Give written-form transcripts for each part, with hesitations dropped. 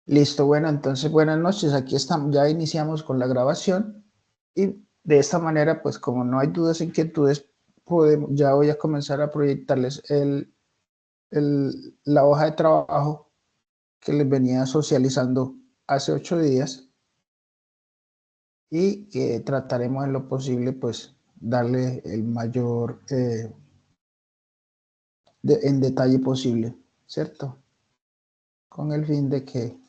Listo, bueno, entonces buenas noches. Aquí estamos, ya iniciamos con la grabación y de esta manera, pues como no hay dudas, inquietudes, ya voy a comenzar a proyectarles la hoja de trabajo que les venía socializando hace 8 días y que trataremos en lo posible, pues darle el mayor en detalle posible, ¿cierto? Con el fin de que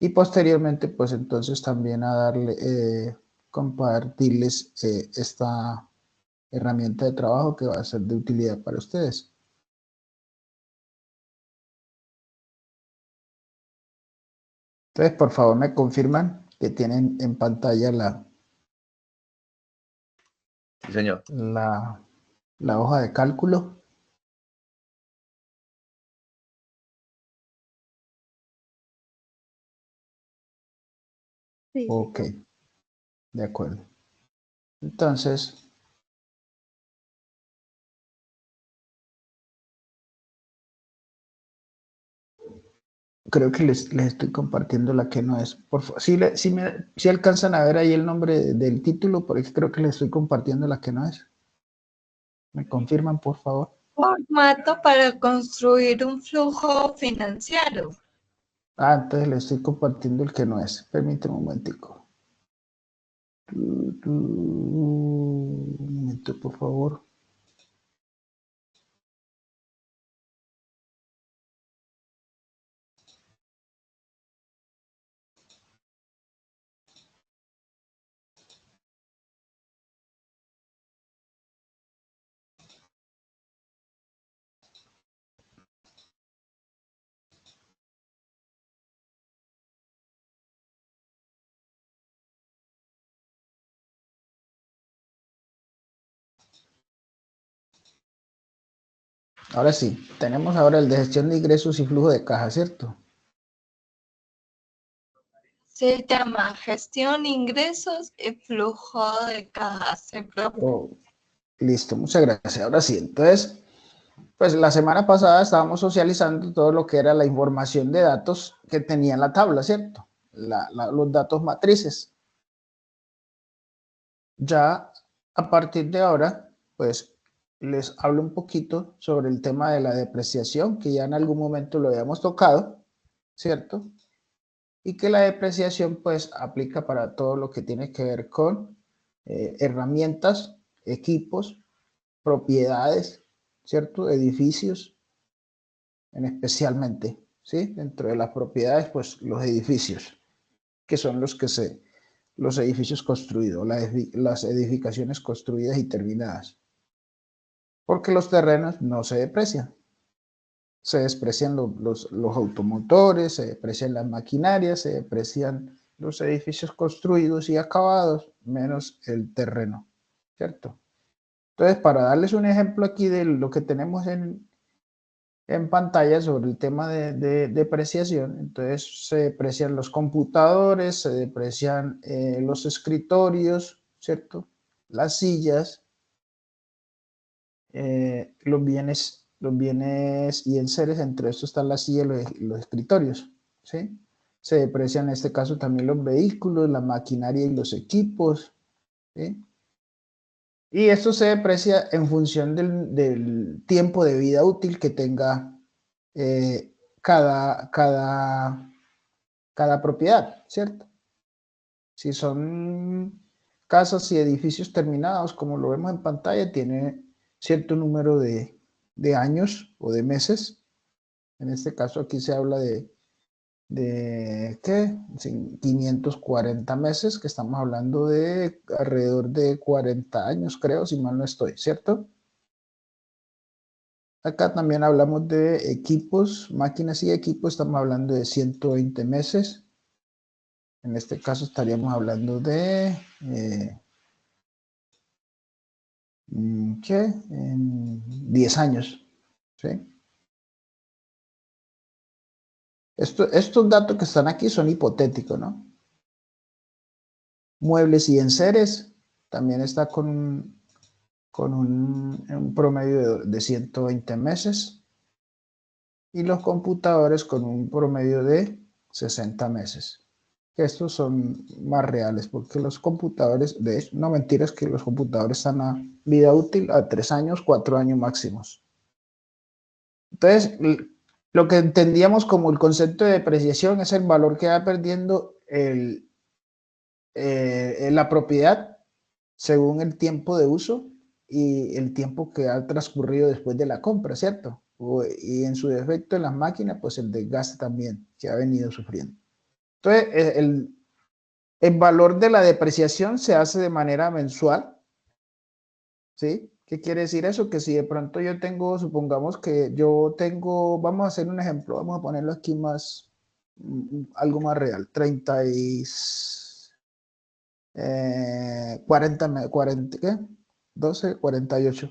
y posteriormente, pues entonces también a darle, compartirles esta herramienta de trabajo que va a ser de utilidad para ustedes. Entonces, por favor, me confirman que tienen en pantalla Sí, señor. la hoja de cálculo. Sí, Ok, señor. de acuerdo. Entonces, creo que les estoy compartiendo la que no es. Por favor, si alcanzan a ver ahí el nombre del título, porque creo que les estoy compartiendo la que no es. ¿Me confirman, por favor? Formato para construir un flujo financiero. Ah, entonces le estoy compartiendo el que no es. Permíteme un momentico. Un momento, por favor. Ahora sí, tenemos ahora el de gestión de ingresos y flujo de caja, ¿cierto? Se llama gestión, ingresos y flujo de caja. Oh, listo, muchas gracias. Ahora sí, entonces, pues la semana pasada estábamos socializando todo lo que era la información de datos que tenía en la tabla, ¿cierto? Los datos matrices. Ya a partir de ahora, pues les hablo un poquito sobre el tema de la depreciación, que ya en algún momento lo habíamos tocado, ¿cierto? Y que la depreciación pues aplica para todo lo que tiene que ver con herramientas, equipos, propiedades, ¿cierto? Edificios, en especialmente, ¿sí? Dentro de las propiedades, pues los edificios, que son los edificios construidos, las edificaciones construidas y terminadas. Porque los terrenos no se deprecian. Se desprecian los automotores, se deprecian las maquinarias, se deprecian los edificios construidos y acabados, menos el terreno, ¿cierto? Entonces, para darles un ejemplo aquí de lo que tenemos en pantalla sobre el tema de depreciación, entonces se deprecian los computadores, se deprecian los escritorios, ¿cierto? Las sillas, los bienes y enseres, entre estos están las sillas y los escritorios, ¿sí? Se deprecian en este caso también los vehículos, la maquinaria y los equipos, ¿sí? Y esto se deprecia en función del tiempo de vida útil que tenga eh, cada, cada, cada propiedad, ¿cierto? Si son casas y edificios terminados, como lo vemos en pantalla, tiene cierto número de años o de meses. En este caso aquí se habla de ¿qué? 540 meses, que estamos hablando de alrededor de 40 años, creo, si mal no estoy, ¿cierto? Acá también hablamos de equipos, máquinas y equipos, estamos hablando de 120 meses. En este caso estaríamos hablando de ¿qué? En 10 años, ¿sí? Estos datos que están aquí son hipotéticos, ¿no? Muebles y enseres también está con un promedio de 120 meses y los computadores con un promedio de 60 meses. Estos son más reales porque los computadores, de hecho, no mentiras que los computadores están a vida útil a 3 años, 4 años máximos. Entonces, lo que entendíamos como el concepto de depreciación es el valor que va perdiendo la propiedad según el tiempo de uso y el tiempo que ha transcurrido después de la compra, ¿cierto? Y en su defecto en las máquinas, pues el desgaste también que ha venido sufriendo. Entonces, el valor de la depreciación se hace de manera mensual, ¿sí? ¿Qué quiere decir eso? Que si de pronto yo tengo, supongamos que yo tengo, vamos a hacer un ejemplo, vamos a ponerlo aquí más, algo más real, 30 y 40, ¿qué? 12, 48.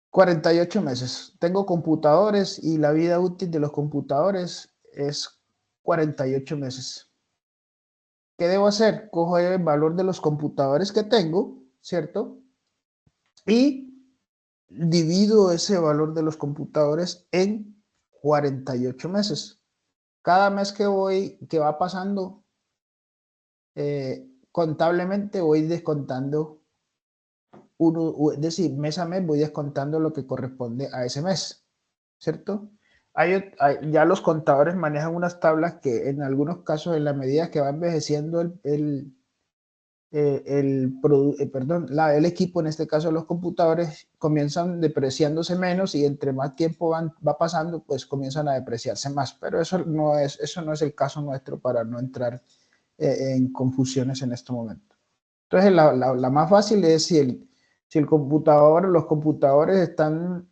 48 meses. Tengo computadores y la vida útil de los computadores es 48 meses. ¿Qué debo hacer? Cojo el valor de los computadores que tengo, ¿cierto? Y divido ese valor de los computadores en 48 meses. Cada mes que va pasando, contablemente voy descontando es decir, mes a mes voy descontando lo que corresponde a ese mes, ¿cierto? Ya los contadores manejan unas tablas que en algunos casos, en la medida que va envejeciendo el equipo, en este caso los computadores, comienzan depreciándose menos y entre más tiempo va pasando, pues comienzan a depreciarse más. Pero eso no es el caso nuestro para no entrar en confusiones en este momento. Entonces, la más fácil es si los computadores están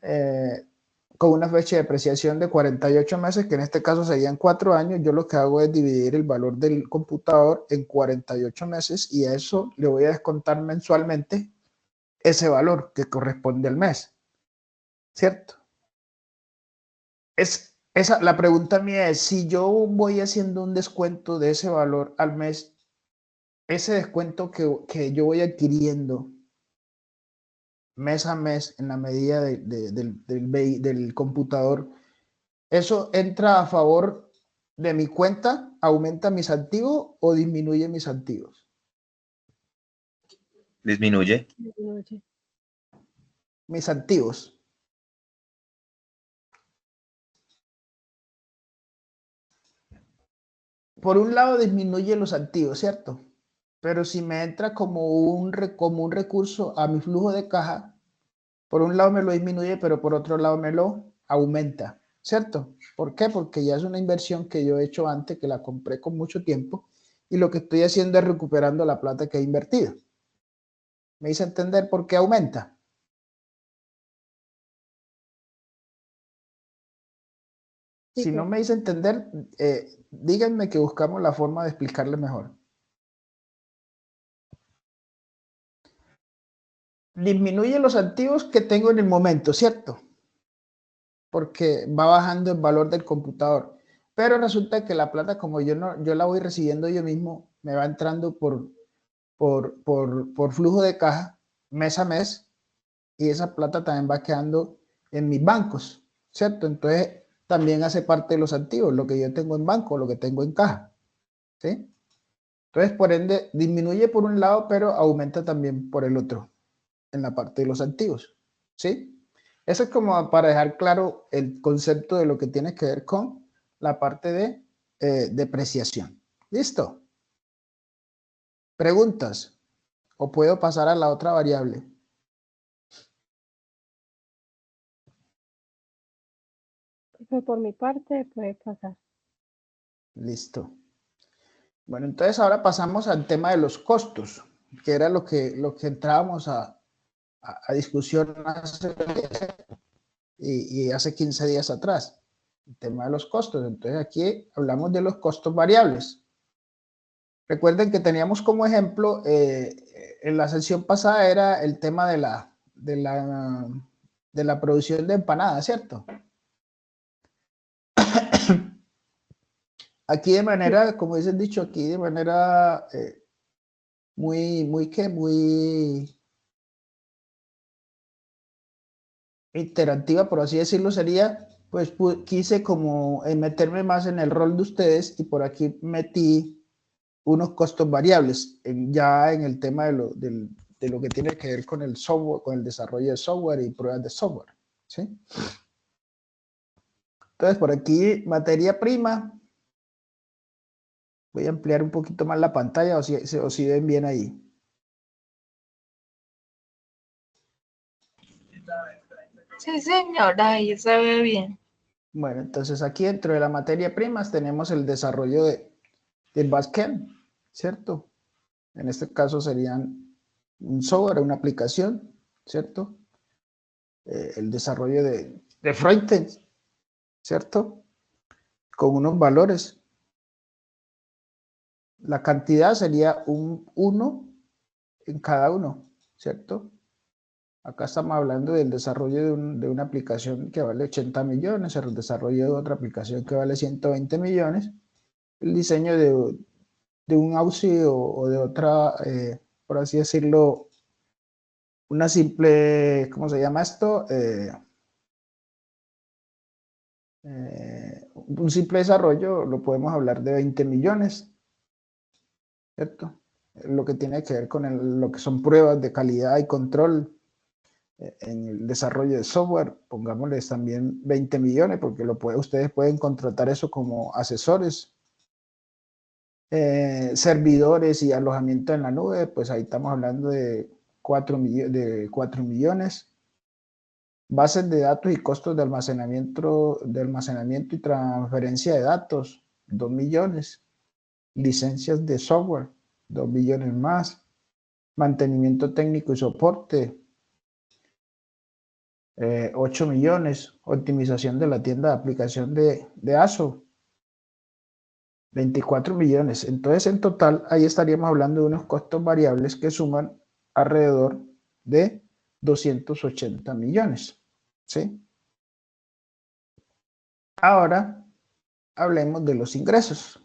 con una fecha de depreciación de 48 meses, que en este caso serían 4 años, yo lo que hago es dividir el valor del computador en 48 meses y a eso le voy a descontar mensualmente ese valor que corresponde al mes, ¿cierto? La pregunta mía es, si yo voy haciendo un descuento de ese valor al mes, ese descuento que yo voy adquiriendo mes a mes en la medida del computador, ¿eso entra a favor de mi cuenta? ¿Aumenta mis activos o disminuye mis activos? Disminuye. Mis activos. Por un lado disminuye los activos, ¿cierto? Pero si me entra como un recurso a mi flujo de caja, por un lado me lo disminuye, pero por otro lado me lo aumenta, ¿cierto? ¿Por qué? Porque ya es una inversión que yo he hecho antes, que la compré con mucho tiempo y lo que estoy haciendo es recuperando la plata que he invertido. ¿Me hice entender por qué aumenta? Sí, Si no me hice entender, díganme que buscamos la forma de explicarle mejor. Disminuye los activos que tengo en el momento, ¿cierto? Porque va bajando el valor del computador. Pero resulta que la plata, como yo la voy recibiendo yo mismo, me va entrando por flujo de caja mes a mes y esa plata también va quedando en mis bancos, ¿cierto? Entonces también hace parte de los activos, lo que yo tengo en banco, lo que tengo en caja, ¿sí? Entonces, por ende, disminuye por un lado, pero aumenta también por el otro, en la parte de los activos, ¿sí? Eso es como para dejar claro el concepto de lo que tiene que ver con la parte de depreciación. ¿Listo? ¿Preguntas? ¿O puedo pasar a la otra variable? por mi parte, puede pasar. Listo. Bueno, entonces ahora pasamos al tema de los costos, que era lo que entrábamos a discusión hace 15 días atrás, el tema de los costos. Entonces aquí hablamos de los costos variables. Recuerden que teníamos como ejemplo, en la sesión pasada era el tema de la producción de empanadas, ¿cierto? Aquí de manera, como dice el dicho, aquí de manera muy interactiva, por así decirlo, sería pues quise como meterme más en el rol de ustedes y por aquí metí unos costos variables ya en el tema de lo que tiene que ver con el software, con el desarrollo de software y pruebas de software, ¿sí? Entonces, por aquí, materia prima. Voy a ampliar un poquito más la pantalla o si ven bien ahí. Sí, señora, ahí se ve bien. Bueno, entonces aquí dentro de la materia prima tenemos el desarrollo del backend, ¿cierto? En este caso serían un software, una aplicación, ¿cierto? El desarrollo de frontend, ¿cierto? Con unos valores. La cantidad sería un 1 en cada uno, ¿cierto? Acá estamos hablando del desarrollo de una aplicación que vale 80 millones, el desarrollo de otra aplicación que vale 120 millones, el diseño de un AUSI o de otra, por así decirlo, una simple, ¿cómo se llama esto? Un simple desarrollo lo podemos hablar de 20 millones, ¿cierto? Lo que tiene que ver con lo que son pruebas de calidad y control en el desarrollo de software, pongámosles también 20 millones, porque ustedes pueden contratar eso como asesores. Servidores y alojamiento en la nube, pues ahí estamos hablando de 4 millones. Bases de datos y costos de almacenamiento y transferencia de datos, 2 millones. Licencias de software, 2 millones más. Mantenimiento técnico y soporte, 8 millones. Optimización de la tienda de aplicación de ASO, 24 millones. Entonces, en total, ahí estaríamos hablando de unos costos variables que suman alrededor de 280 millones. ¿Sí? Ahora, hablemos de los ingresos.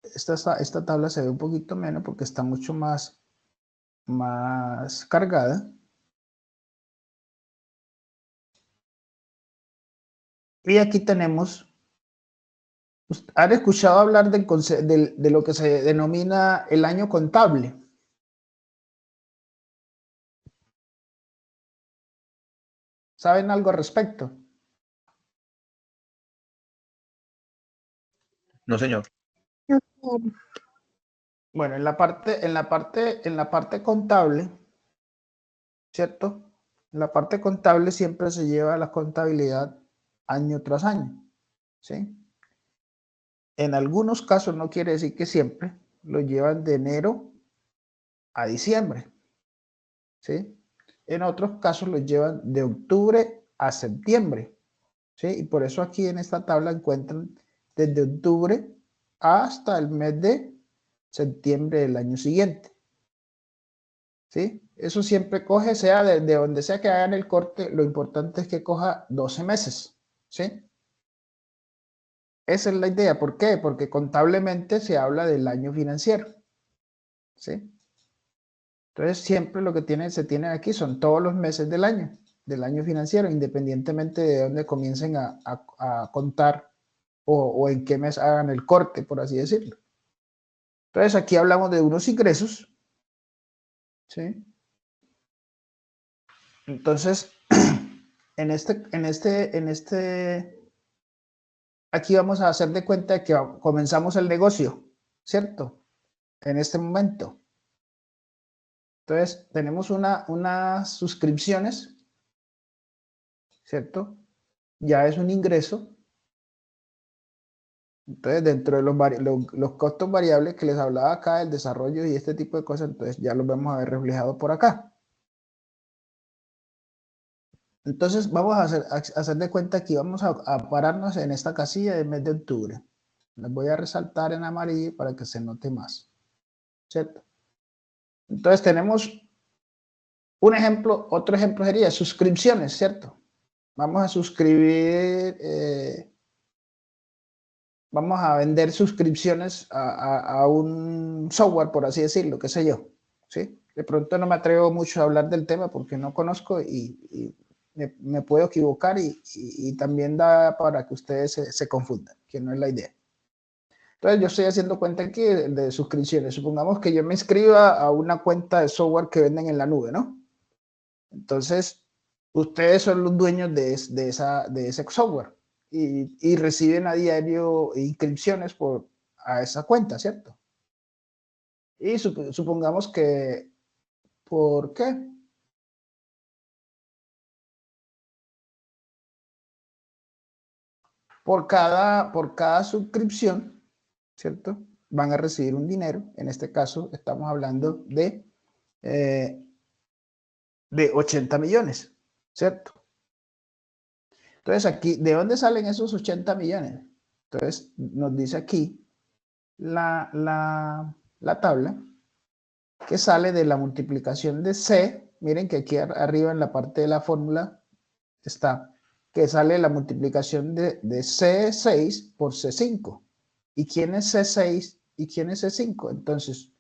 Esta tabla se ve un poquito menos porque está mucho más cargada. Y aquí tenemos, ¿han escuchado hablar de lo que se denomina el año contable? ¿Saben algo al respecto? No, señor. Bueno, en la parte contable, ¿cierto? En la parte contable siempre se lleva la contabilidad año tras año, ¿sí? En algunos casos, no quiere decir que siempre, lo llevan de enero a diciembre, ¿sí? En otros casos lo llevan de octubre a septiembre, ¿sí? Y por eso aquí en esta tabla encuentran desde octubre hasta el mes de septiembre del año siguiente, ¿sí? Eso siempre coge, sea de donde sea que hagan el corte, lo importante es que coja 12 meses, ¿sí? Esa es la idea. ¿Por qué? Porque contablemente se habla del año financiero, ¿sí? Entonces, siempre lo que se tiene aquí son todos los meses del año financiero, independientemente de dónde comiencen a contar o en qué mes hagan el corte, por así decirlo. Entonces, aquí hablamos de unos ingresos, ¿sí? Entonces, aquí vamos a hacer de cuenta que comenzamos el negocio, ¿cierto? En este momento. Entonces, tenemos unas suscripciones, ¿cierto? Ya es un ingreso. Entonces, dentro de los costos variables que les hablaba acá, el desarrollo y este tipo de cosas, entonces ya los vamos a ver reflejados por acá. Entonces, vamos a hacer de cuenta que vamos a pararnos en esta casilla del mes de octubre. Les voy a resaltar en amarillo para que se note más, ¿cierto? Entonces, tenemos un ejemplo, otro ejemplo sería suscripciones, ¿cierto? Vamos a suscribir, vamos a vender suscripciones a un software, por así decirlo, qué sé yo, ¿sí? De pronto no me atrevo mucho a hablar del tema porque no conozco y me puedo equivocar y también da para que ustedes se confundan, que no es la idea. Entonces yo estoy haciendo cuenta aquí de suscripciones. Supongamos que yo me inscriba a una cuenta de software que venden en la nube, ¿no? Entonces, ustedes son los dueños de ese software y reciben a diario inscripciones a esa cuenta, ¿cierto? Y supongamos que, ¿por qué? Por cada suscripción, ¿cierto? Van a recibir un dinero. En este caso, estamos hablando de 80 millones, ¿cierto? Entonces, aquí, ¿de dónde salen esos 80 millones? Entonces, nos dice aquí la tabla que sale de la multiplicación de C. Miren que aquí arriba en la parte de la fórmula está que sale la multiplicación de C6 por C5. ¿Y quién es C6 y quién es C5? Entonces,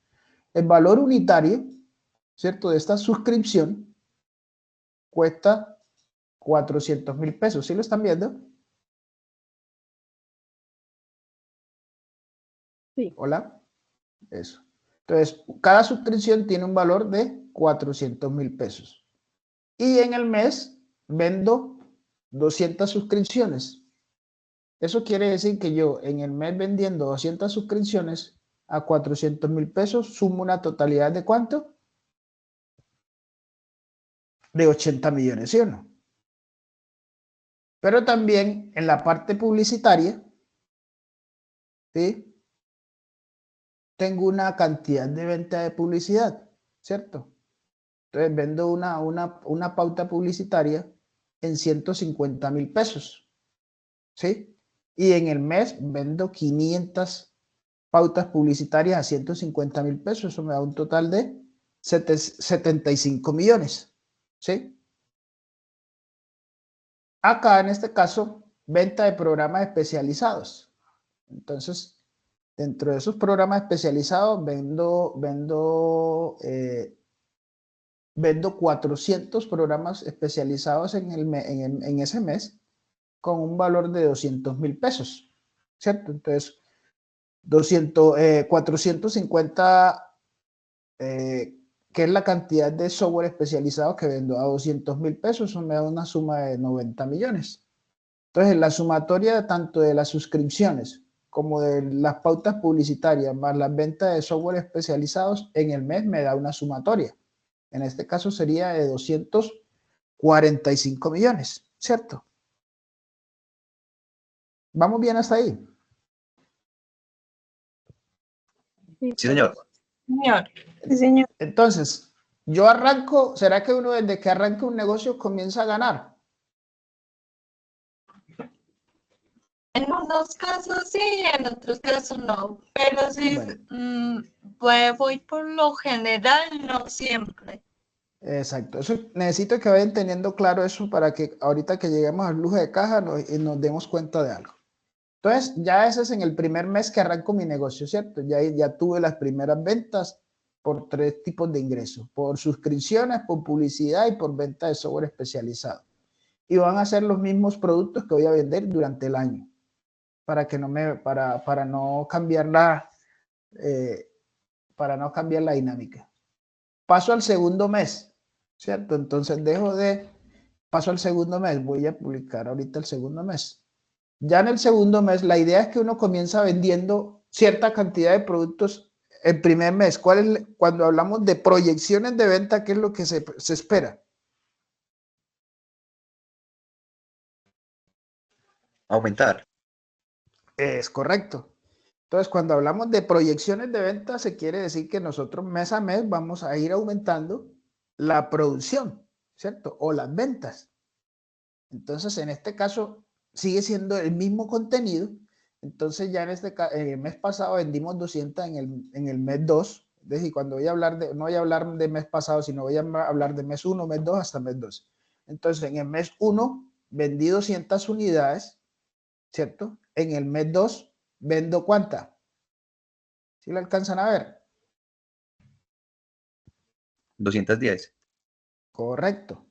el valor unitario, ¿cierto?, de esta suscripción cuesta 400.000 pesos. ¿Sí lo están viendo? Sí. Hola. Eso. Entonces, cada suscripción tiene un valor de 400.000 pesos. Y en el mes vendo 200 suscripciones. Eso quiere decir que yo en el mes vendiendo 200 suscripciones a 400.000 pesos sumo una totalidad de ¿cuánto? De 80 millones, ¿sí o no? Pero también en la parte publicitaria, ¿sí?, tengo una cantidad de venta de publicidad, ¿cierto? Entonces vendo una pauta publicitaria en 150.000 pesos, ¿sí? Y en el mes vendo 500 pautas publicitarias a 150.000 pesos. Eso me da un total de 75 millones, ¿sí? Acá en este caso, venta de programas especializados. Entonces, dentro de esos programas especializados vendo 400 programas especializados en ese mes con un valor de 200.000 pesos, ¿cierto? Entonces, 450, que es la cantidad de software especializado que vendo a 200.000 pesos, eso me da una suma de 90 millones. Entonces, la sumatoria tanto de las suscripciones como de las pautas publicitarias más las ventas de software especializados en el mes me da una sumatoria. En este caso sería de 245 millones, ¿cierto? ¿Vamos bien hasta ahí? Sí, Sí, señor. Señor, sí, señor. Entonces, yo arranco, ¿será que uno desde que arranca un negocio comienza a ganar? en unos casos sí, en otros casos no, pero sí, Bueno, pues voy por lo general, no siempre. exacto. Eso necesito que vayan teniendo claro eso para que ahorita que lleguemos al flujo de caja nos demos cuenta de algo. Entonces, ya ese es en el primer mes que arranco mi negocio, ¿cierto? Ya tuve las primeras ventas por 3 tipos de ingresos: por suscripciones, por publicidad y por venta de software especializado. Y van a ser los mismos productos que voy a vender durante el año para no cambiar la dinámica. Paso al segundo mes, ¿cierto? Entonces paso al segundo mes, voy a publicar ahorita el segundo mes. Ya en el segundo mes, la idea es que uno comienza vendiendo cierta cantidad de productos el primer mes. Cuando hablamos de proyecciones de venta, ¿qué es lo que se espera? Aumentar. Es correcto. Entonces, cuando hablamos de proyecciones de venta, se quiere decir que nosotros mes a mes vamos a ir aumentando la producción, ¿cierto? O las ventas. Entonces, en este caso, sigue siendo el mismo contenido. Entonces, ya en el mes pasado vendimos 200 en el mes 2. Es decir, cuando no voy a hablar de mes pasado, sino voy a hablar de mes 1, mes 2 hasta mes 2. Entonces, en el mes 1 vendí 200 unidades, ¿cierto? En el mes 2 vendo ¿cuánta? ¿Sí lo alcanzan a ver? 210. Correcto.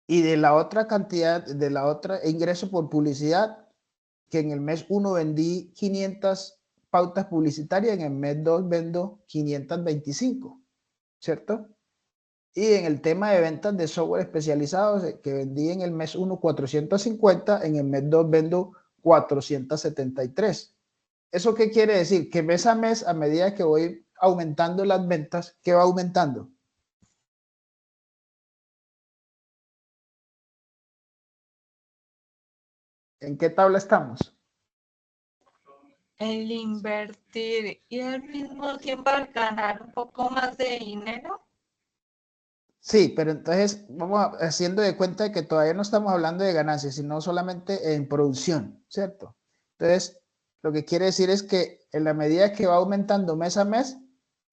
Y de la otra cantidad, de la otra ingreso por publicidad, que en el mes 1 vendí 500 pautas publicitarias, en el mes 2 vendo 525, ¿cierto? Y en el tema de ventas de software especializados, que vendí en el mes 1 450, en el mes 2 vendo 473. ¿Eso qué quiere decir? Que mes a mes, a medida que voy aumentando las ventas, ¿qué va aumentando? ¿En qué tabla estamos? El invertir y al mismo tiempo al ganar un poco más de dinero. Sí, pero entonces vamos haciendo de cuenta de que todavía no estamos hablando de ganancias, sino solamente en producción, ¿cierto? Entonces, lo que quiere decir es que en la medida que va aumentando mes a mes,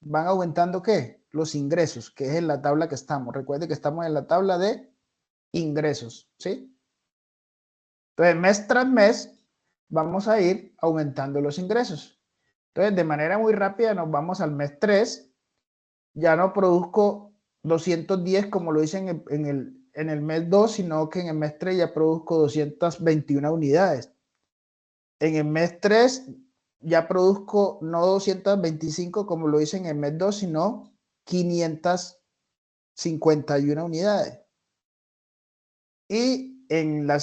van aumentando ¿qué? Los ingresos, que es en la tabla que estamos. Recuerde que estamos en la tabla de ingresos, ¿sí? Entonces, mes tras mes, vamos a ir aumentando los ingresos. Entonces, de manera muy rápida, nos vamos al mes 3. Ya no produzco 210 como lo hice en el mes 2, sino que en el mes 3 ya produzco 221 unidades. En el mes 3 ya produzco no 225 como lo hice en el mes 2, sino 551 unidades. Y en la,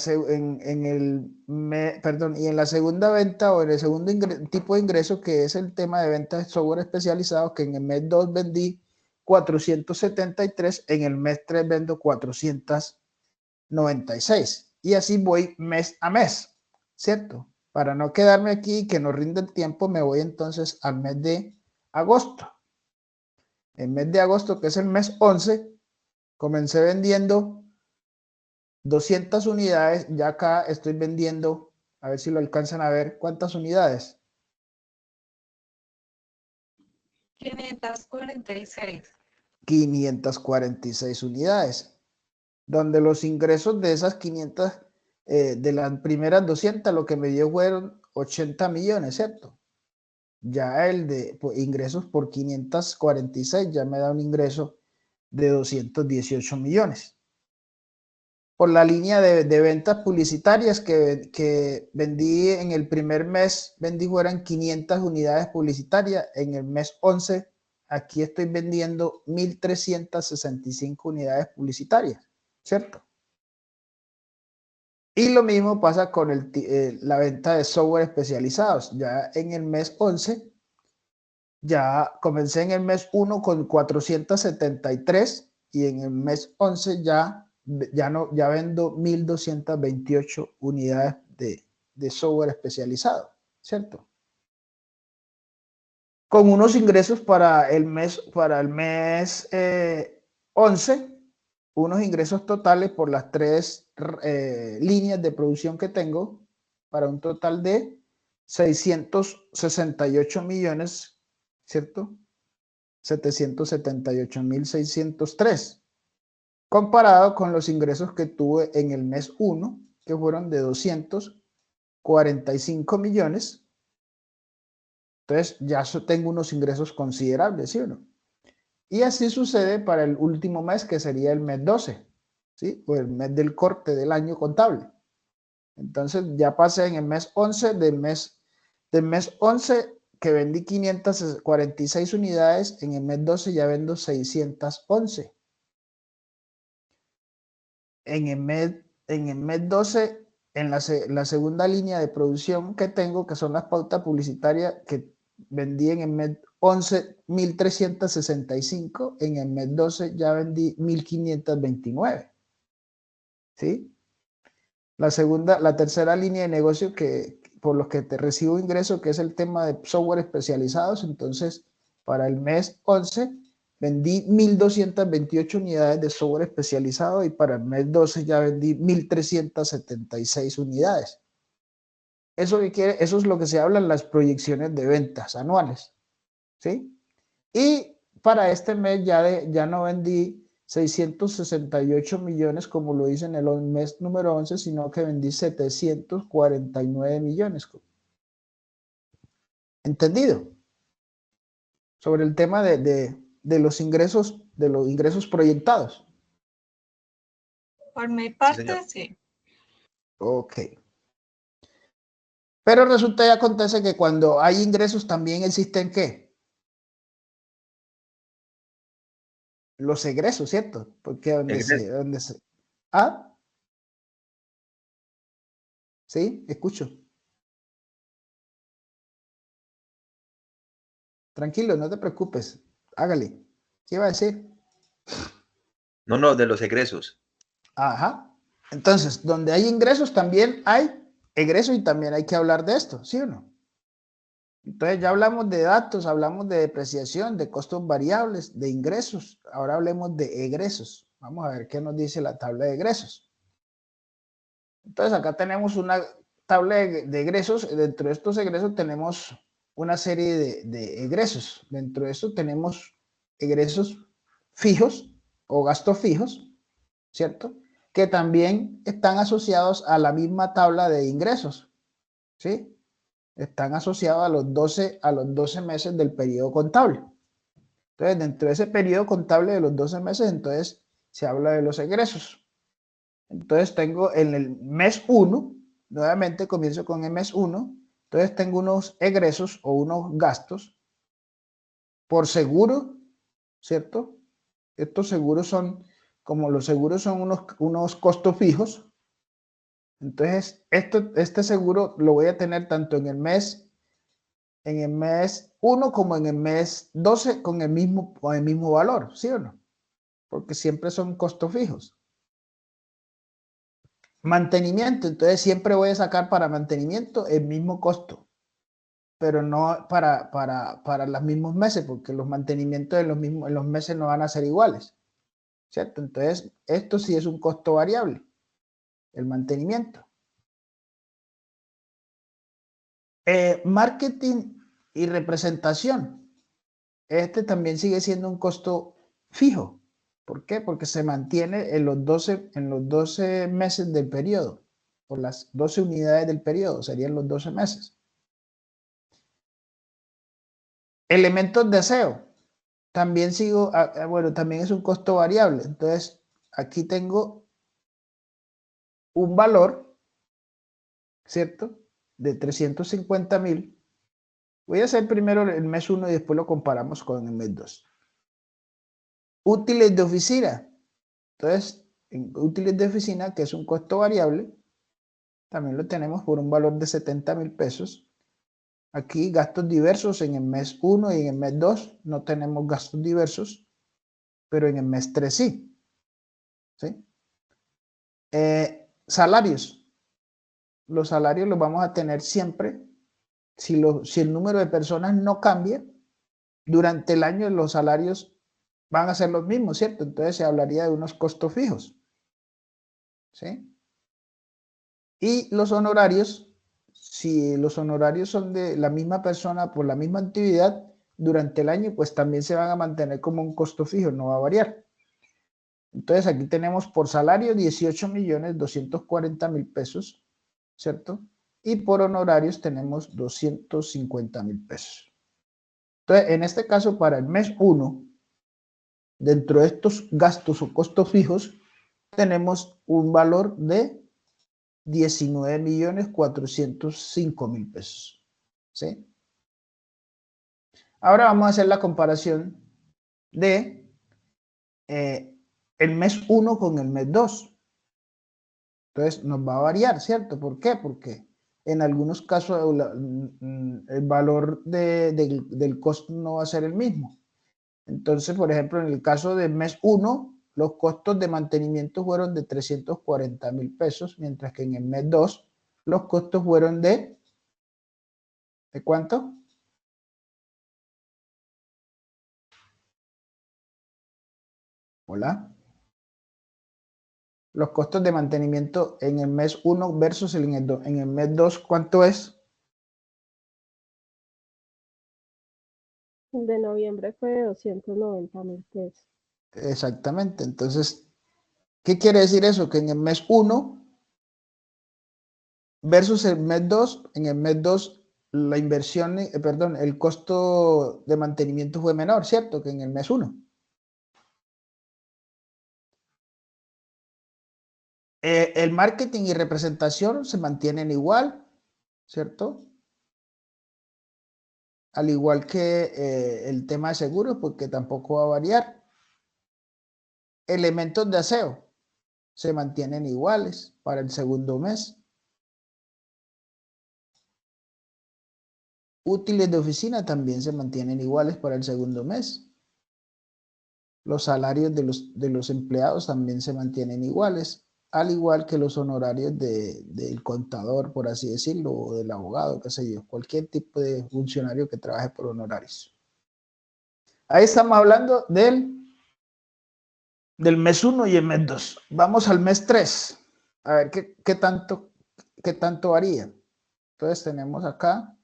y en la segunda venta o en el segundo tipo de ingreso, que es el tema de ventas de software especializados, que en el mes 2 vendí 473, en el mes 3 vendo 496. Y así voy mes a mes, ¿cierto? Para no quedarme aquí y que no rinde el tiempo, me voy entonces al mes de agosto. El mes de agosto, que es el mes 11, comencé vendiendo 200 unidades, ya acá estoy vendiendo, a ver si lo alcanzan a ver, ¿cuántas unidades? 546. 546 unidades, donde los ingresos de esas 500, de las primeras 200, lo que me dio fueron 80 millones, ¿cierto? Ya el de ingresos por 546 ya me da un ingreso de 218 millones. Por la línea de ventas publicitarias que vendí en el primer mes, vendí fueran 500 unidades publicitarias. En el mes 11, aquí estoy vendiendo 1.365 unidades publicitarias, ¿cierto? Y lo mismo pasa con la venta de software especializados. Ya en el mes 11, ya comencé en el mes 1 con 473 y en el mes 11 ya vendo 1.228 unidades de software especializado, ¿cierto? Con unos ingresos para el mes 11, unos ingresos totales por las tres líneas de producción que tengo, para un total de 668 millones, ¿cierto? 778.603, comparado con los ingresos que tuve en el mes 1, que fueron de 245 millones. Entonces ya tengo unos ingresos considerables, ¿sí o no? Y así sucede para el último mes, que sería el mes 12, ¿sí? O el mes del corte del año contable. Entonces ya pasé en el mes 11, del mes 11 que vendí 546 unidades, en el mes 12 ya vendo 611. En el mes 12, en la segunda línea de producción que tengo, que son las pautas publicitarias que vendí en el mes 11, 1.365, en el mes 12 ya vendí 1.529. ¿Sí? La tercera línea de negocio que por los que te recibo ingreso, que es el tema de software especializados. Entonces, para el mes 11 vendí 1.228 unidades de software especializado y para el mes 12 ya vendí 1.376 unidades. Eso es lo que se habla en las proyecciones de ventas anuales, ¿sí? Y para este mes ya no vendí 668 millones como lo hice en el mes número 11, sino que vendí 749 millones. ¿Entendido? Sobre el tema de los ingresos los ingresos proyectados. Por mi parte, señor. sí. Ok. Pero resulta y acontece que cuando hay ingresos también existen ¿qué? Los egresos, ¿cierto? Porque ¿Ah? Sí, escucho. Tranquilo, no te preocupes. Hágale. ¿Qué iba a decir? No, de los egresos. Ajá. Entonces, donde hay ingresos también hay egresos y también hay que hablar de esto, ¿sí o no? Entonces ya hablamos de datos, hablamos de depreciación, de costos variables, de ingresos. Ahora hablemos de egresos. Vamos a ver qué nos dice la tabla de egresos. Entonces acá tenemos una tabla de egresos. Dentro de estos egresos tenemos una serie de egresos. Dentro de esto tenemos egresos fijos o gastos fijos, ¿cierto? Que también están asociados a la misma tabla de ingresos, ¿sí? Están asociados a los 12 meses del periodo contable. Entonces, dentro de ese periodo contable de los 12 meses, entonces se habla de los egresos. Entonces, tengo en el mes 1, nuevamente comienzo con el mes 1, entonces tengo unos egresos o unos gastos por seguro, ¿cierto? Estos seguros son, como los seguros son unos costos fijos, entonces este seguro lo voy a tener tanto en el mes 1 como en el mes 12 con el mismo valor, ¿sí o no? Porque siempre son costos fijos. Mantenimiento, entonces siempre voy a sacar para mantenimiento el mismo costo, pero no para los mismos meses, porque los mantenimientos en los meses no van a ser iguales, ¿cierto? Entonces, esto sí es un costo variable, el mantenimiento. Marketing y representación. Este también sigue siendo un costo fijo. ¿Por qué? Porque se mantiene en los 12 meses del periodo, por las 12 unidades del periodo, serían los 12 meses. Elementos de aseo. También también es un costo variable. Entonces, aquí tengo un valor, ¿cierto? De 350.000. Voy a hacer primero el mes 1 y después lo comparamos con el mes 2. Útiles de oficina. Entonces, en útiles de oficina, que es un costo variable, también lo tenemos por un valor de 70.000 pesos. Aquí gastos diversos en el mes 1 y en el mes 2 no tenemos gastos diversos, pero en el mes 3 sí. ¿Sí? Salarios. Los salarios los vamos a tener siempre. Si el número de personas no cambia, durante el año los salarios van a ser los mismos, ¿cierto? Entonces se hablaría de unos costos fijos. ¿Sí? Y los honorarios, si los honorarios son de la misma persona por la misma actividad, durante el año, pues también se van a mantener como un costo fijo, no va a variar. Entonces aquí tenemos por salario 18.240.000 pesos, ¿cierto? Y por honorarios tenemos 250.000 pesos. Entonces, en este caso, para el mes 1, dentro de estos gastos o costos fijos, tenemos un valor de 19.405.000 pesos. ¿Sí? Ahora vamos a hacer la comparación de el mes 1 con el mes 2. Entonces nos va a variar, ¿cierto? ¿Por qué? Porque en algunos casos el valor del costo no va a ser el mismo. Entonces, por ejemplo, en el caso del mes 1, los costos de mantenimiento fueron de 340.000 pesos, mientras que en el mes 2 los costos fueron ¿de cuánto? Hola. Los costos de mantenimiento en el mes 1 versus en el mes 2, ¿cuánto es? El de noviembre fue de 290.000 pesos. Exactamente. Entonces, ¿qué quiere decir eso? Que en el mes 1 versus el mes 2, en el mes 2 la inversión, el costo de mantenimiento fue menor, ¿cierto? Que en el mes 1. El marketing y representación se mantienen igual, ¿cierto? Al igual que el tema de seguros, porque tampoco va a variar. Elementos de aseo se mantienen iguales para el segundo mes. Útiles de oficina también se mantienen iguales para el segundo mes. Los salarios de los empleados también se mantienen iguales, al igual que los honorarios del contador, por así decirlo, o del abogado, qué sé yo, cualquier tipo de funcionario que trabaje por honorarios. Ahí estamos hablando del mes 1 y el mes 2. Vamos al mes 3. A ver qué tanto varía. Entonces tenemos acá,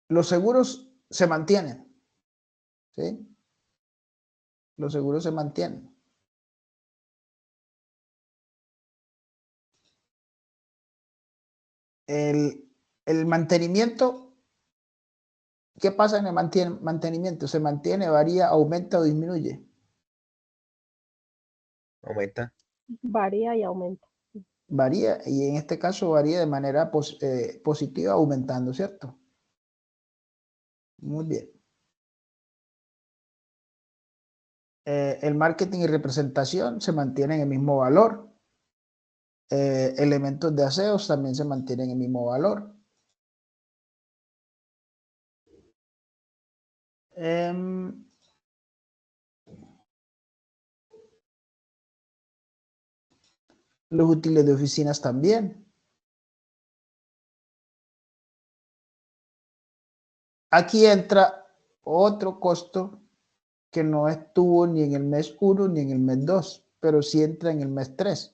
los seguros se mantienen, ¿sí? Los seguros se mantienen. El mantenimiento, ¿qué pasa en el mantenimiento? ¿Se mantiene, varía, aumenta o disminuye? Aumenta. Varía y aumenta. Varía, y en este caso varía de manera positiva, aumentando, ¿cierto? Muy bien. El marketing y representación se mantienen en el mismo valor. Elementos de aseos también se mantienen en el mismo valor. Los útiles de oficinas también. Aquí entra otro costo que no estuvo ni en el mes 1 ni en el mes 2, pero sí entra en el mes 3.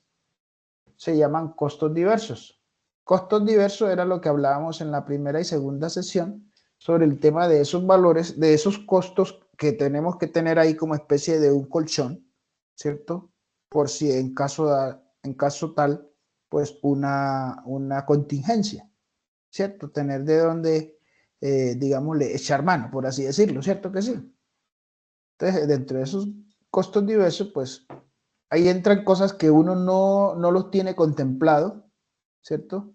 Se llaman costos diversos. Costos diversos era lo que hablábamos en la primera y segunda sesión sobre el tema de esos valores, de esos costos que tenemos que tener ahí como especie de un colchón, ¿cierto? Por si en caso tal, pues una contingencia, ¿cierto? Tener de dónde, digámosle, echar mano, por así decirlo, ¿cierto que sí? Entonces, dentro de esos costos diversos, pues ahí entran cosas que uno no los tiene contemplado, ¿cierto?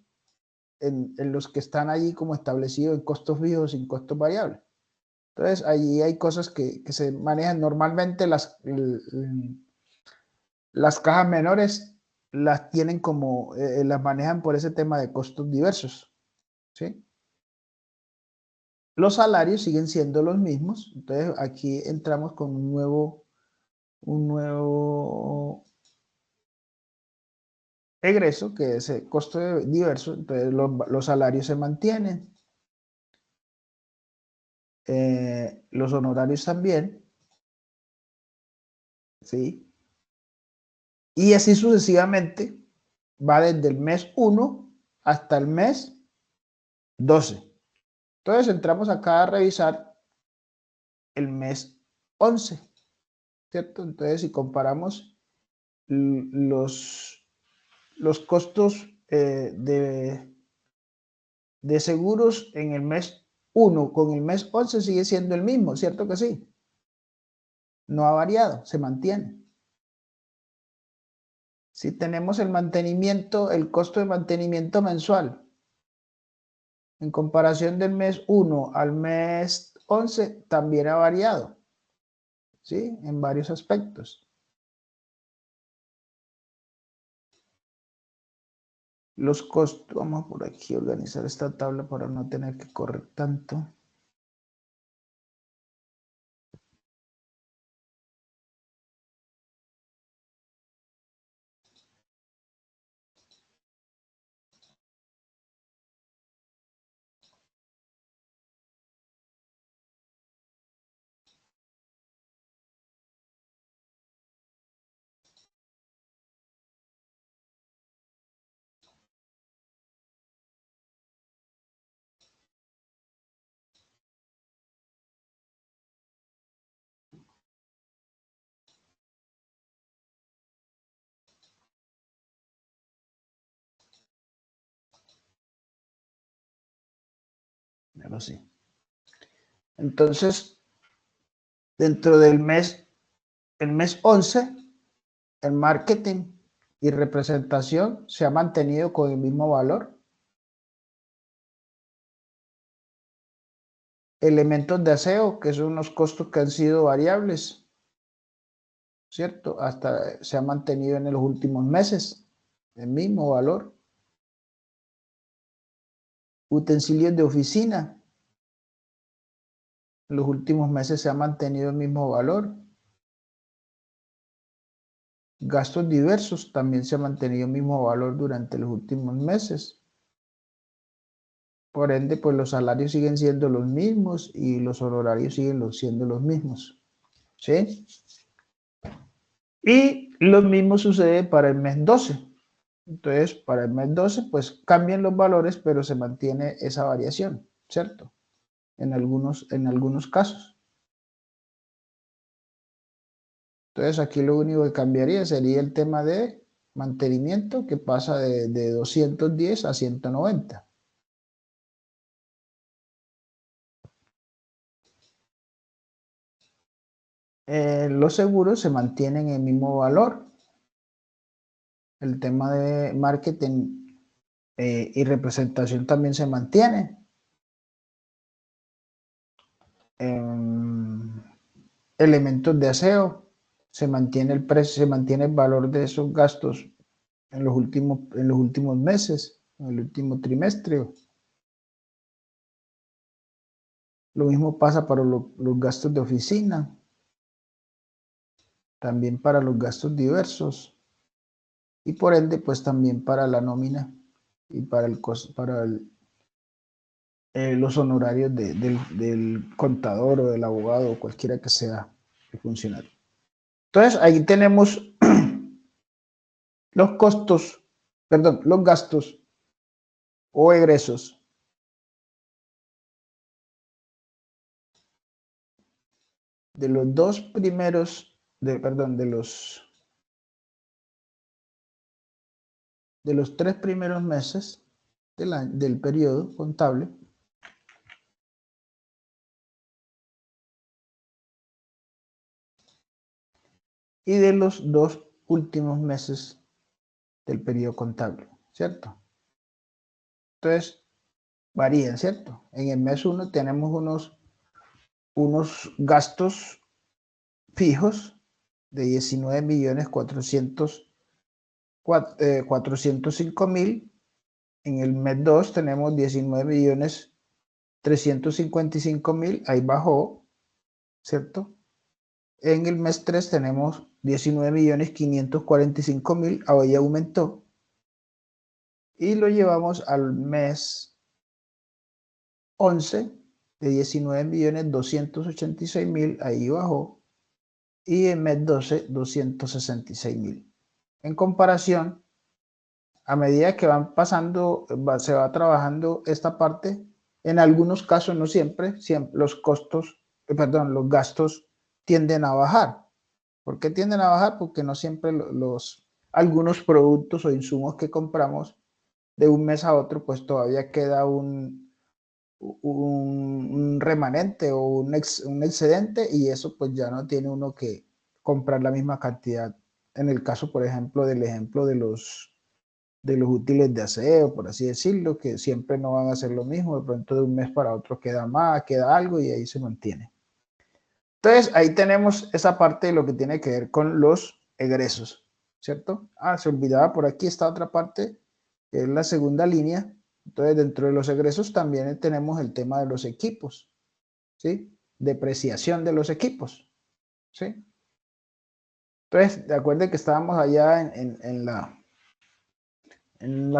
En los que están allí como establecidos en costos fijos sin costos variables. Entonces, allí hay cosas que se manejan normalmente, las cajas menores las tienen como, las manejan por ese tema de costos diversos, ¿sí? Los salarios siguen siendo los mismos, entonces aquí entramos con un nuevo egreso, que es el costo diverso, entonces los salarios se mantienen, los honorarios también, ¿sí? Y así sucesivamente va desde el mes 1 hasta el mes 12. Entonces entramos acá a revisar el mes 11, ¿cierto? Entonces si comparamos los costos de seguros en el mes 1 con el mes 11 sigue siendo el mismo, ¿cierto que sí? No ha variado, se mantiene. Si tenemos el mantenimiento, el costo de mantenimiento mensual, en comparación del mes 1 al mes 11, también ha variado, ¿sí? En varios aspectos. Los costos, vamos por aquí a organizar esta tabla para no tener que correr tanto. Pero sí. Entonces, dentro del mes, el mes 11, el marketing y representación se ha mantenido con el mismo valor. Elementos de aseo, que son unos costos que han sido variables, ¿cierto? Hasta se ha mantenido en los últimos meses el mismo valor. Utensilios de oficina, en los últimos meses se ha mantenido el mismo valor. Gastos diversos también se ha mantenido el mismo valor durante los últimos meses. Por ende, pues los salarios siguen siendo los mismos y los honorarios siguen siendo los mismos. ¿Sí? Y lo mismo sucede para el mes 12. Entonces, para el mes 12, pues cambian los valores, pero se mantiene esa variación, ¿cierto? En algunos casos. Entonces, aquí lo único que cambiaría sería el tema de mantenimiento, que pasa de 210 a 190. Los seguros se mantienen en el mismo valor. El tema de marketing y representación también se mantiene. Elementos de aseo, se mantiene el precio, se mantiene el valor de esos gastos en los últimos meses, en el último trimestre. Lo mismo pasa para los gastos de oficina, también para los gastos diversos y por ende pues también para la nómina y para los honorarios del contador o del abogado o cualquiera que sea el funcionario. Entonces ahí tenemos los gastos o egresos de los dos primeros, de los 3 primeros meses del periodo contable. Y de los 2 últimos meses del periodo contable, ¿cierto? Entonces, varían, ¿cierto? En el mes 1 tenemos unos gastos fijos de 19.405.000. En el mes 2 tenemos 19.355.000, ahí bajó, ¿cierto? En el mes 3 tenemos 19.545.000, ahí aumentó. Y lo llevamos al mes 11 de 19.286.000, ahí bajó. Y en mes 12, 266.000. En comparación, a medida que van pasando, se va trabajando esta parte, en algunos casos, no siempre, los gastos tienden a bajar. ¿Por qué tienden a bajar? Porque no siempre algunos productos o insumos que compramos de un mes a otro, pues todavía queda un remanente o un excedente y eso pues ya no tiene uno que comprar la misma cantidad. En el caso, por ejemplo, de los útiles de aseo, por así decirlo, que siempre no van a ser lo mismo, de pronto de un mes para otro queda más, queda algo y ahí se mantiene. Entonces, ahí tenemos esa parte de lo que tiene que ver con los egresos, ¿cierto? Se olvidaba, por aquí esta otra parte, que es la segunda línea. Entonces, dentro de los egresos también tenemos el tema de los equipos, ¿sí? Depreciación de los equipos, ¿sí? Entonces, de acuerdo que estábamos allá en la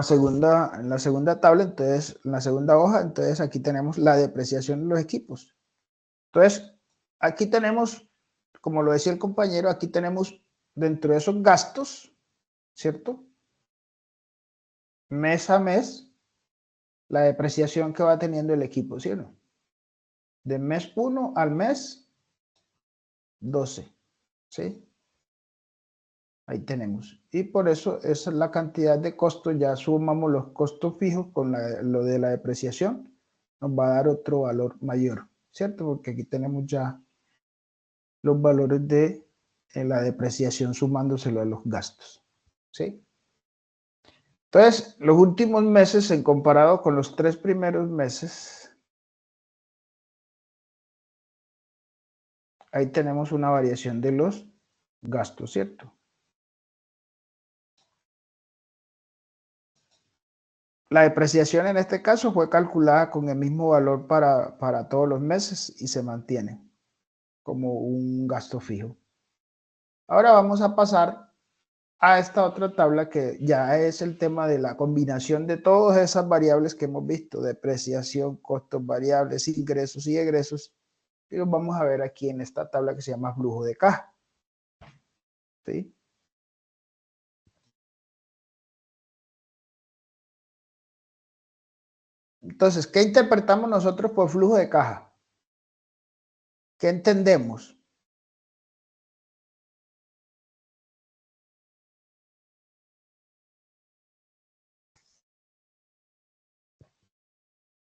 segunda tabla, entonces, en la segunda hoja, entonces aquí tenemos la depreciación de los equipos. Entonces, aquí tenemos, como lo decía el compañero, aquí tenemos dentro de esos gastos, ¿cierto? Mes a mes, la depreciación que va teniendo el equipo, ¿sí o no? De mes 1 al mes 12, ¿sí? Ahí tenemos. Y por eso esa es la cantidad de costos, ya sumamos los costos fijos con lo de la depreciación, nos va a dar otro valor mayor, ¿cierto? Porque aquí tenemos ya los valores de en la depreciación sumándoselo a los gastos. ¿Sí? Entonces, los últimos meses en comparado con los 3 primeros meses, ahí tenemos una variación de los gastos, ¿cierto? La depreciación en este caso fue calculada con el mismo valor para todos los meses y se mantiene como un gasto fijo. Ahora vamos a pasar a esta otra tabla que ya es el tema de la combinación de todas esas variables que hemos visto, depreciación, costos variables, ingresos y egresos, y los vamos a ver aquí en esta tabla que se llama flujo de caja. ¿Sí? Entonces, ¿qué interpretamos nosotros por flujo de caja? ¿Qué entendemos?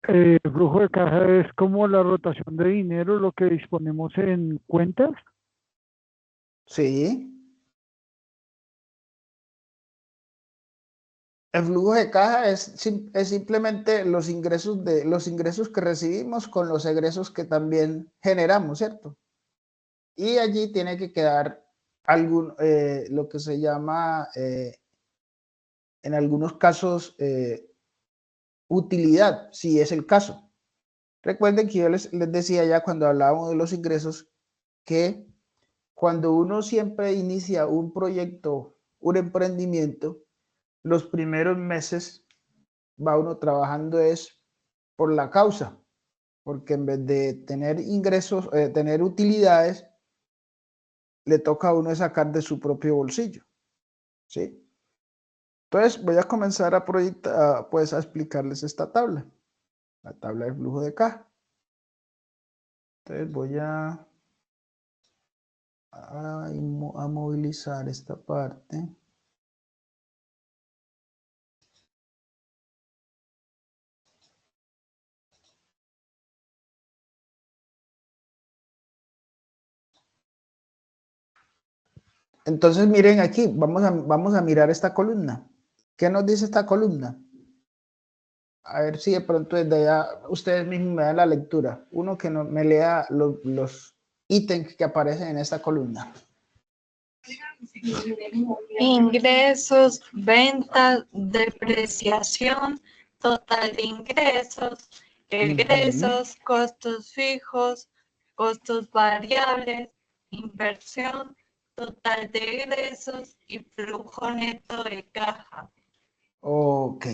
El flujo de caja es como la rotación de dinero, lo que disponemos en cuentas. Sí. El flujo de caja es simplemente los ingresos que recibimos con los egresos que también generamos, ¿cierto? Y allí tiene que quedar lo que se llama, en algunos casos, utilidad, si es el caso. Recuerden que yo les decía ya cuando hablábamos de los ingresos que cuando uno siempre inicia un proyecto, un emprendimiento, los primeros meses va uno trabajando es por la causa, porque en vez de tener ingresos, tener utilidades, le toca a uno sacar de su propio bolsillo, ¿sí? Entonces voy a comenzar a proyectar, pues a explicarles esta tabla, la tabla de flujo de caja. Entonces voy a movilizar esta parte. Entonces miren aquí, vamos a mirar esta columna. ¿Qué nos dice esta columna? A ver si de pronto desde allá ustedes mismos me dan la lectura. Uno que me lea los ítems que aparecen en esta columna. Ingresos, ventas, depreciación, total de ingresos, egresos, costos fijos, costos variables, inversión, total de egresos y flujo neto de caja. Ok,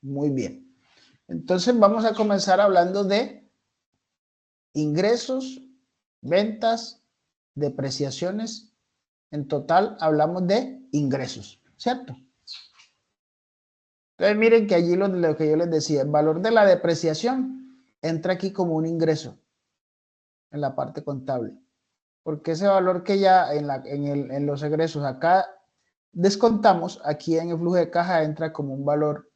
muy bien. Entonces vamos a comenzar hablando de ingresos, ventas, depreciaciones. En total hablamos de ingresos, ¿cierto? Entonces miren que allí lo que yo les decía, el valor de la depreciación entra aquí como un ingreso en la parte contable. Porque ese valor que ya en los egresos acá descontamos, aquí en el flujo de caja entra como un valor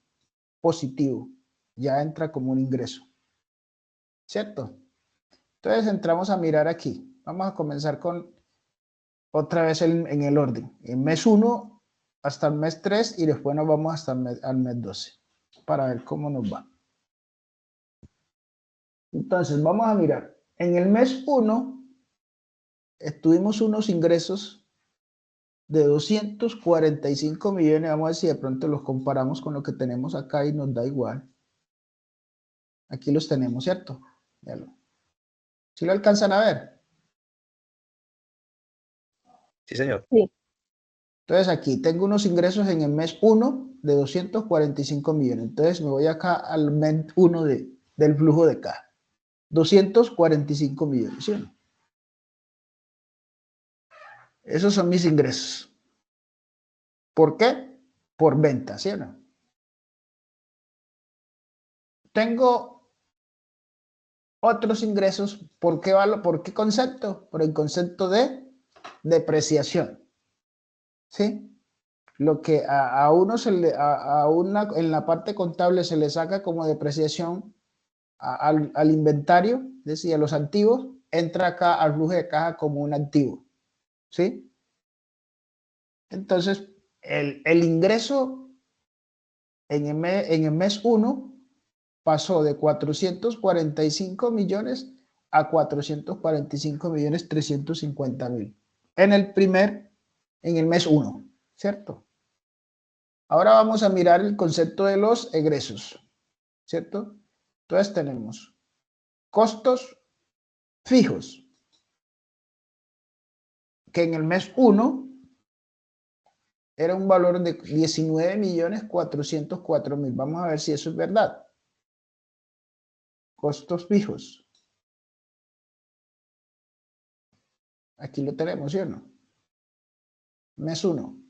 positivo, ya entra como un ingreso, ¿cierto? Entonces entramos a mirar aquí. Vamos a comenzar con otra vez en el orden. En mes 1 hasta el mes 3 y después nos vamos hasta al mes 12 para ver cómo nos va. Entonces vamos a mirar. En el mes 1 tuvimos unos ingresos de 245 millones. Vamos a ver si de pronto los comparamos con lo que tenemos acá y nos da igual. Aquí los tenemos, ¿cierto? ¿Sí lo alcanzan a ver? Sí, señor. Sí. Entonces aquí tengo unos ingresos en el mes 1 de 245 millones. Entonces me voy acá al mes 1 del flujo de caja. 245 millones, ¿sí o no? Esos son mis ingresos. ¿Por qué? Por venta, ¿sí o no? Tengo otros ingresos. ¿Por qué concepto? Por el concepto de depreciación. ¿Sí? Lo que a uno en la parte contable se le saca como depreciación al inventario, es decir, a los activos, entra acá al flujo de caja como un activo. ¿sí? Entonces, el ingreso en el mes 1 pasó de 445 millones a 445 millones 350 mil. En el mes 1, ¿cierto? Ahora vamos a mirar el concepto de los egresos, ¿cierto? Entonces tenemos costos fijos, que en el mes 1 era un valor de 19.404.000. Vamos a ver si eso es verdad. Costos fijos. Aquí lo tenemos, ¿sí o no? Mes 1.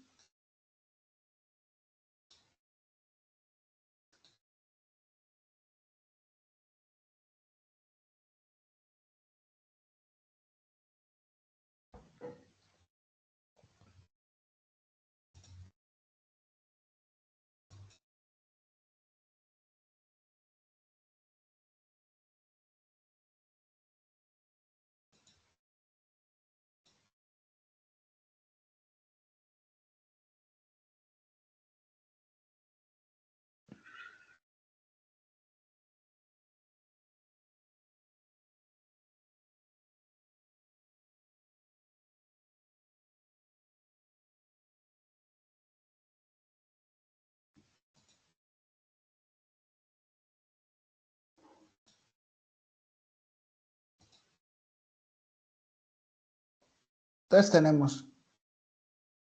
Entonces tenemos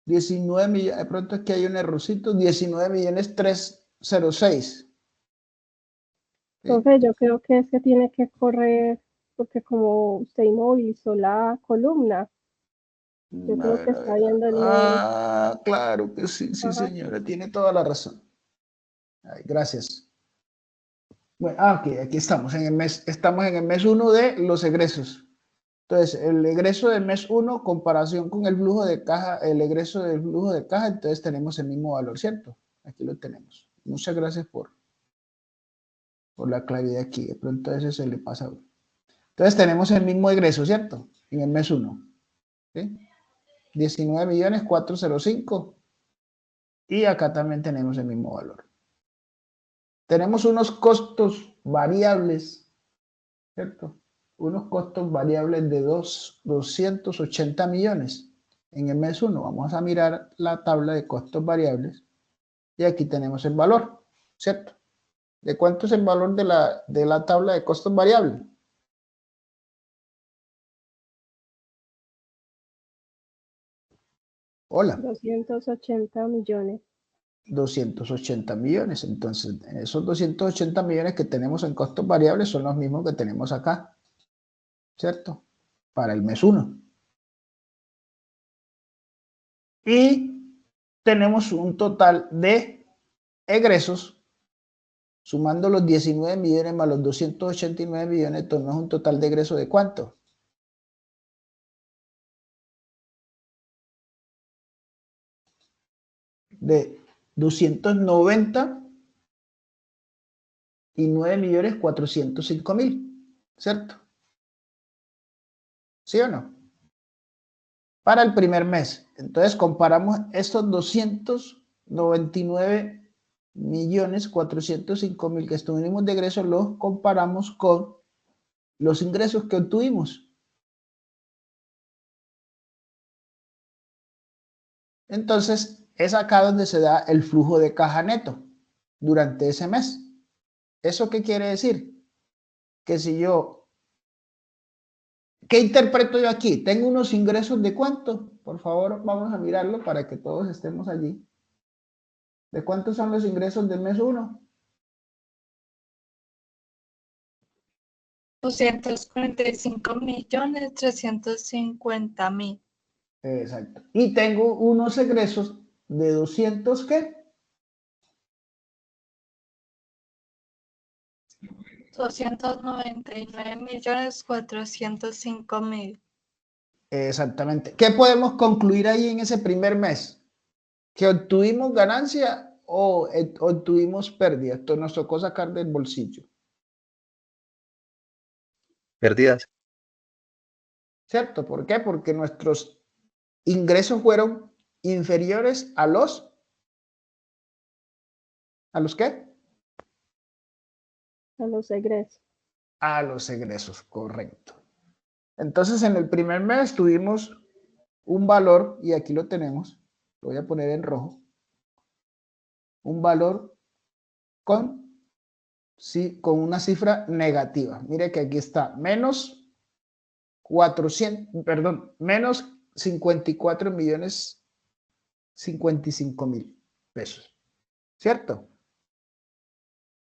19 millones, de pronto aquí hay un errorcito, 19.306. Entonces yo creo que ese tiene que correr, porque como usted inmovilizó la columna, yo creo que está viendo el mes. Ah, claro que sí, sí, Ajá. señora, tiene toda la razón. Ay, gracias. Bueno, ok, aquí estamos estamos en el mes 1 de los egresos. Entonces, el egreso del mes 1, comparación con el flujo de caja, el egreso del flujo de caja, entonces tenemos el mismo valor, ¿cierto? Aquí lo tenemos. Muchas gracias por la claridad aquí. De pronto a ese se le pasa a uno. Entonces tenemos el mismo egreso, ¿cierto? En el mes 1. ¿Sí? 19.405. Y acá también tenemos el mismo valor. Tenemos unos costos variables, ¿cierto? Unos costos variables de 280 millones en el mes 1. Vamos a mirar la tabla de costos variables y aquí tenemos el valor, ¿cierto? ¿De cuánto es el valor de la tabla de costos variables? Hola. 280 millones. 280 millones. Entonces, esos 280 millones que tenemos en costos variables son los mismos que tenemos acá, ¿cierto? Para el mes 1. Y tenemos un total de egresos, sumando los 19 millones más los 289 millones, tenemos un total de egresos de ¿cuánto? De 299.405.000, ¿cierto? ¿Sí o no? Para el primer mes. Entonces comparamos estos 299.405.000 que tuvimos de egresos, los comparamos con los ingresos que obtuvimos. Entonces es acá donde se da el flujo de caja neto durante ese mes. ¿Eso qué quiere decir? Que si yo, ¿qué interpreto yo aquí? Tengo unos ingresos de ¿cuánto? Por favor, vamos a mirarlo para que todos estemos allí. ¿De cuántos son los ingresos del mes 1? 245.350.000. Exacto. Y tengo unos egresos de 200, ¿qué? 299.405.000. Exactamente. ¿Qué podemos concluir ahí en ese primer mes? ¿Que obtuvimos ganancia o obtuvimos pérdida? Esto nos tocó sacar del bolsillo. Pérdidas. ¿Cierto? ¿Por qué? Porque nuestros ingresos fueron inferiores a los qué? A los egresos. A los egresos, correcto. Entonces, en el primer mes tuvimos un valor, y aquí lo tenemos, lo voy a poner en rojo, un valor con, sí, con una cifra negativa. Mire que aquí está, menos 54 millones 55 mil pesos, ¿cierto?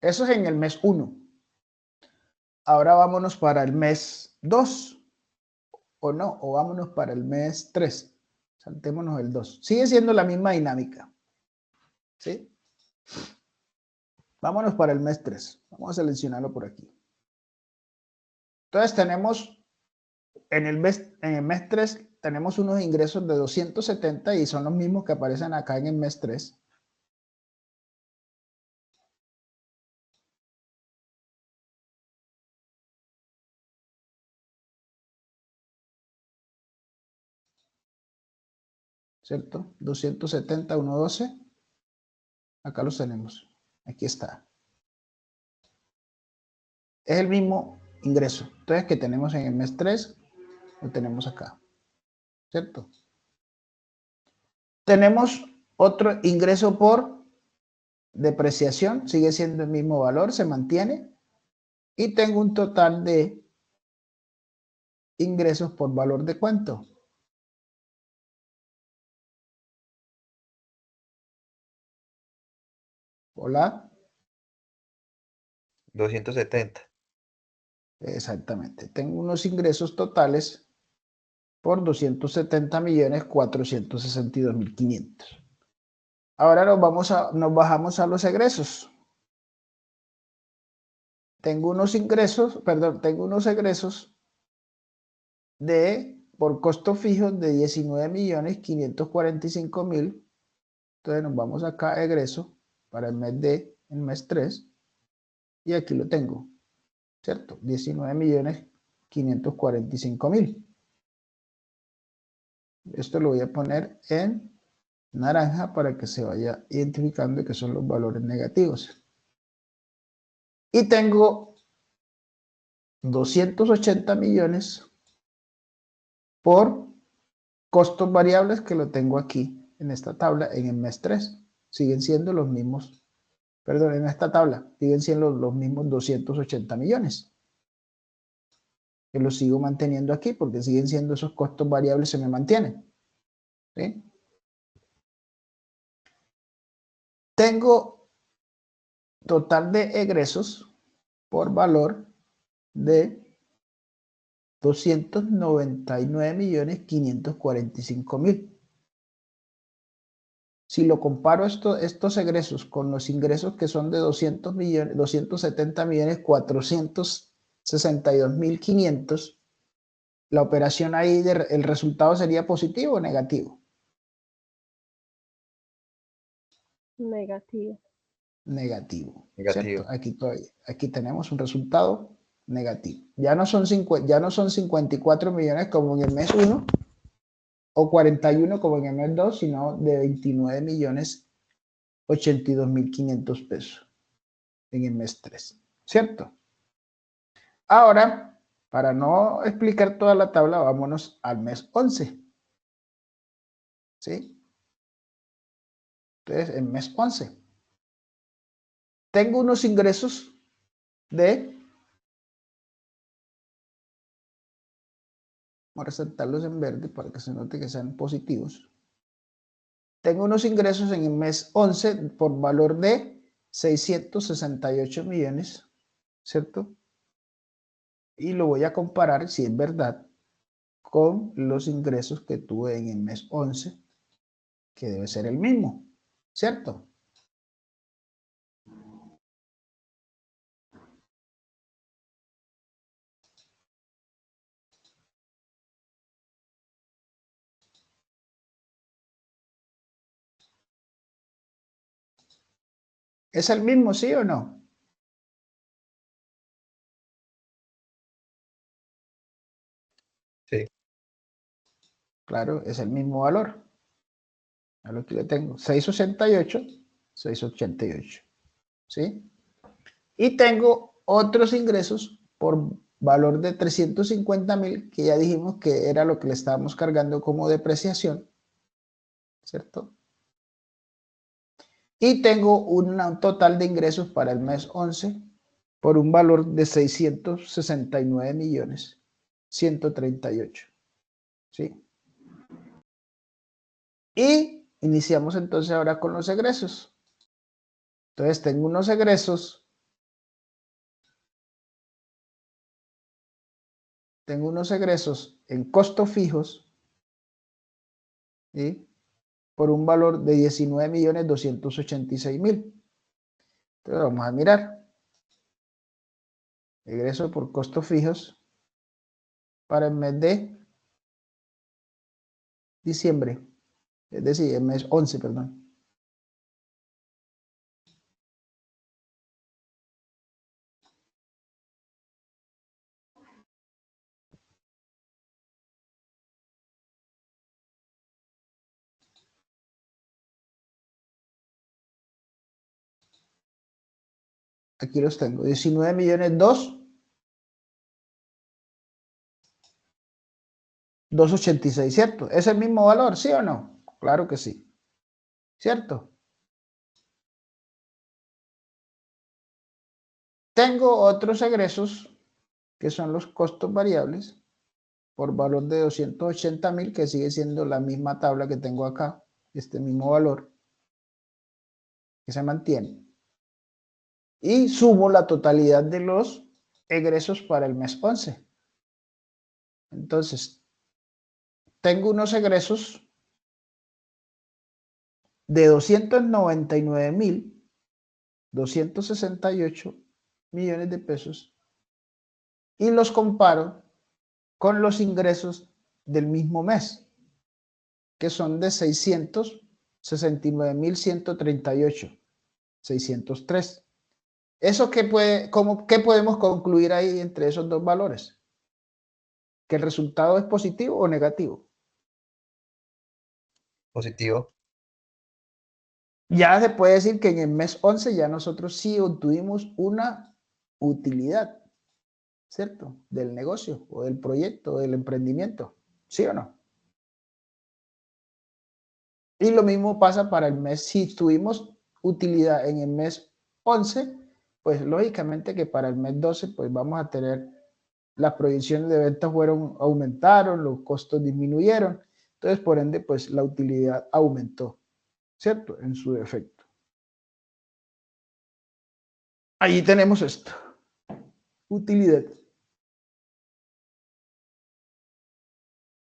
Eso es en el mes 1. Ahora vámonos para el mes 2, o no, o vámonos para el mes 3. Saltémonos el 2. Sigue siendo la misma dinámica, ¿sí? Vámonos para el mes 3. Vamos a seleccionarlo por aquí. Entonces tenemos, en el mes 3, tenemos unos ingresos de 270 y son los mismos que aparecen acá en el mes 3. ¿Cierto? 270, 112. Acá los tenemos. Aquí está. Es el mismo ingreso. Entonces, que tenemos en el mes 3, lo tenemos acá. ¿Cierto? Tenemos otro ingreso por depreciación. Sigue siendo el mismo valor, se mantiene. Y tengo un total de ingresos por valor de ¿cuánto? Hola. 270. Exactamente. Tengo unos ingresos totales por 270.462.500. Ahora nos bajamos a los egresos. Tengo unos egresos por costos fijos de 19.545.000. Entonces nos vamos acá a egreso para el mes 3 y aquí lo tengo, ¿cierto? 19.545.000. Esto lo voy a poner en naranja para que se vaya identificando que son los valores negativos. Y tengo 280 millones por costos variables que lo tengo aquí en esta tabla en el mes 3. Siguen siendo los mismos, perdón, en esta tabla siguen siendo los mismos 280 millones. Que los sigo manteniendo aquí porque siguen siendo esos costos variables, se me mantienen. ¿Sí? Tengo total de egresos por valor de 299.545.000. Si lo comparo estos egresos con los ingresos que son de 270.462.500, la operación ahí, el resultado sería positivo o negativo. Negativo. Negativo, Negativo. ¿cierto? Aquí tenemos un resultado negativo. Ya no son 54 millones como en el mes 1 o 41 como en el mes 2, sino de 29.082.500 pesos en el mes 3, ¿cierto? Ahora, para no explicar toda la tabla, vámonos al mes 11. ¿Sí? Entonces, en mes 11. Tengo unos ingresos de, voy a resaltarlos en verde para que se note que sean positivos. Tengo unos ingresos en el mes 11 por valor de 668 millones, ¿cierto? Y lo voy a comparar, si es verdad, con los ingresos que tuve en el mes 11, que debe ser el mismo, ¿cierto? ¿Es el mismo, sí o no? Sí. Claro, es el mismo valor. A lo que yo tengo, 688, 688. ¿Sí? Y tengo otros ingresos por valor de 350.000, que ya dijimos que era lo que le estábamos cargando como depreciación, ¿cierto? Y tengo un total de ingresos para el mes 11 por un valor de 669.138.000. ¿Sí? Y iniciamos entonces ahora con los egresos. Entonces tengo unos egresos. Tengo unos egresos en costos fijos, ¿sí? Por un valor de 19.286.000. Entonces vamos a mirar. Egreso por costos fijos para el mes de diciembre. Es decir, el mes 11, perdón. Aquí los tengo. 19.286.000, ¿cierto? ¿Es el mismo valor, sí o no? Claro que sí. ¿Cierto? Tengo otros egresos que son los costos variables por valor de 280.000, que sigue siendo la misma tabla que tengo acá, este mismo valor, que se mantiene. Y sumo la totalidad de los egresos para el mes 11. Entonces, tengo unos egresos de 299.268 millones de pesos y los comparo con los ingresos del mismo mes, que son de 669.138, 603. ¿Eso qué podemos concluir ahí entre esos dos valores? ¿Que el resultado es positivo o negativo? Positivo. Ya se puede decir que en el mes 11 ya nosotros sí obtuvimos una utilidad, ¿cierto? Del negocio o del proyecto o del emprendimiento, ¿sí o no? Y lo mismo pasa para el mes, si tuvimos utilidad en el mes 11, pues lógicamente que para el mes 12 pues vamos a tener, las proyecciones de ventas aumentaron, los costos disminuyeron, entonces por ende pues la utilidad aumentó, ¿cierto? En su defecto. Allí tenemos esto, utilidad.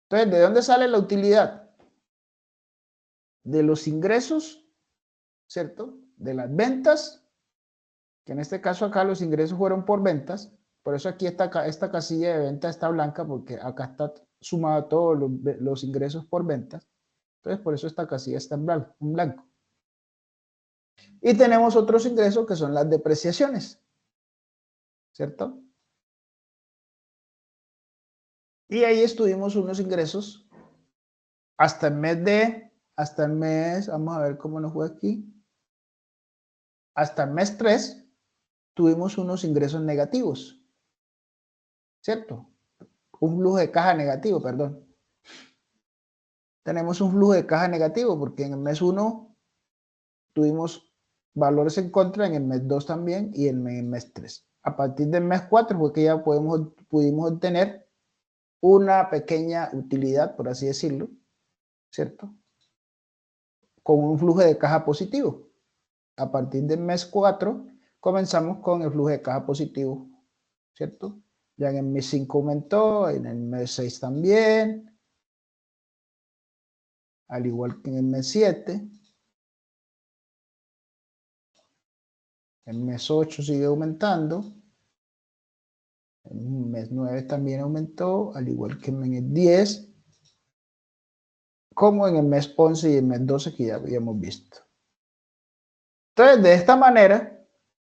Entonces, ¿de dónde sale la utilidad? De los ingresos, ¿cierto? De las ventas, que en este caso acá los ingresos fueron por ventas, por eso aquí esta casilla de venta está blanca, porque acá está sumado todos los ingresos por ventas, entonces por eso esta casilla está en blanco. Y tenemos otros ingresos que son las depreciaciones, ¿cierto? Y ahí estuvimos unos ingresos hasta el mes, vamos a ver cómo nos fue aquí, hasta el mes 3 tuvimos unos ingresos negativos, ¿cierto? Un flujo de caja negativo, perdón. Tenemos un flujo de caja negativo porque en el mes 1 tuvimos valores en contra, en el mes 2 también y en el mes 3. A partir del mes 4 fue que ya pudimos obtener una pequeña utilidad, por así decirlo, ¿cierto? Con un flujo de caja positivo. A partir del mes 4 comenzamos con el flujo de caja positivo, ¿cierto? Ya en el mes 5 aumentó, en el mes 6 también, al igual que en el mes 7. El mes 8 sigue aumentando. El mes 9 también aumentó, al igual que en el 10, como en el mes 11 y el mes 12 que ya habíamos visto. Entonces, de esta manera,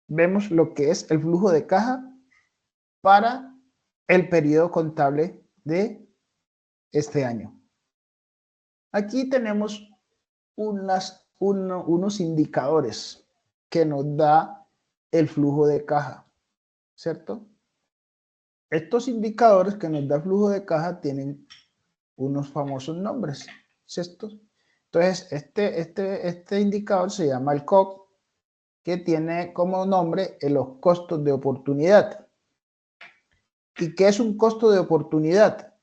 vemos lo que es el flujo de caja para el periodo contable de este año. Aquí tenemos unos indicadores que nos da el flujo de caja, ¿cierto? Estos indicadores que nos da el flujo de caja tienen unos famosos nombres, ¿cierto? Entonces, este indicador se llama el COC, que tiene como nombre los costos de oportunidad. ¿Y qué es un costo de oportunidad?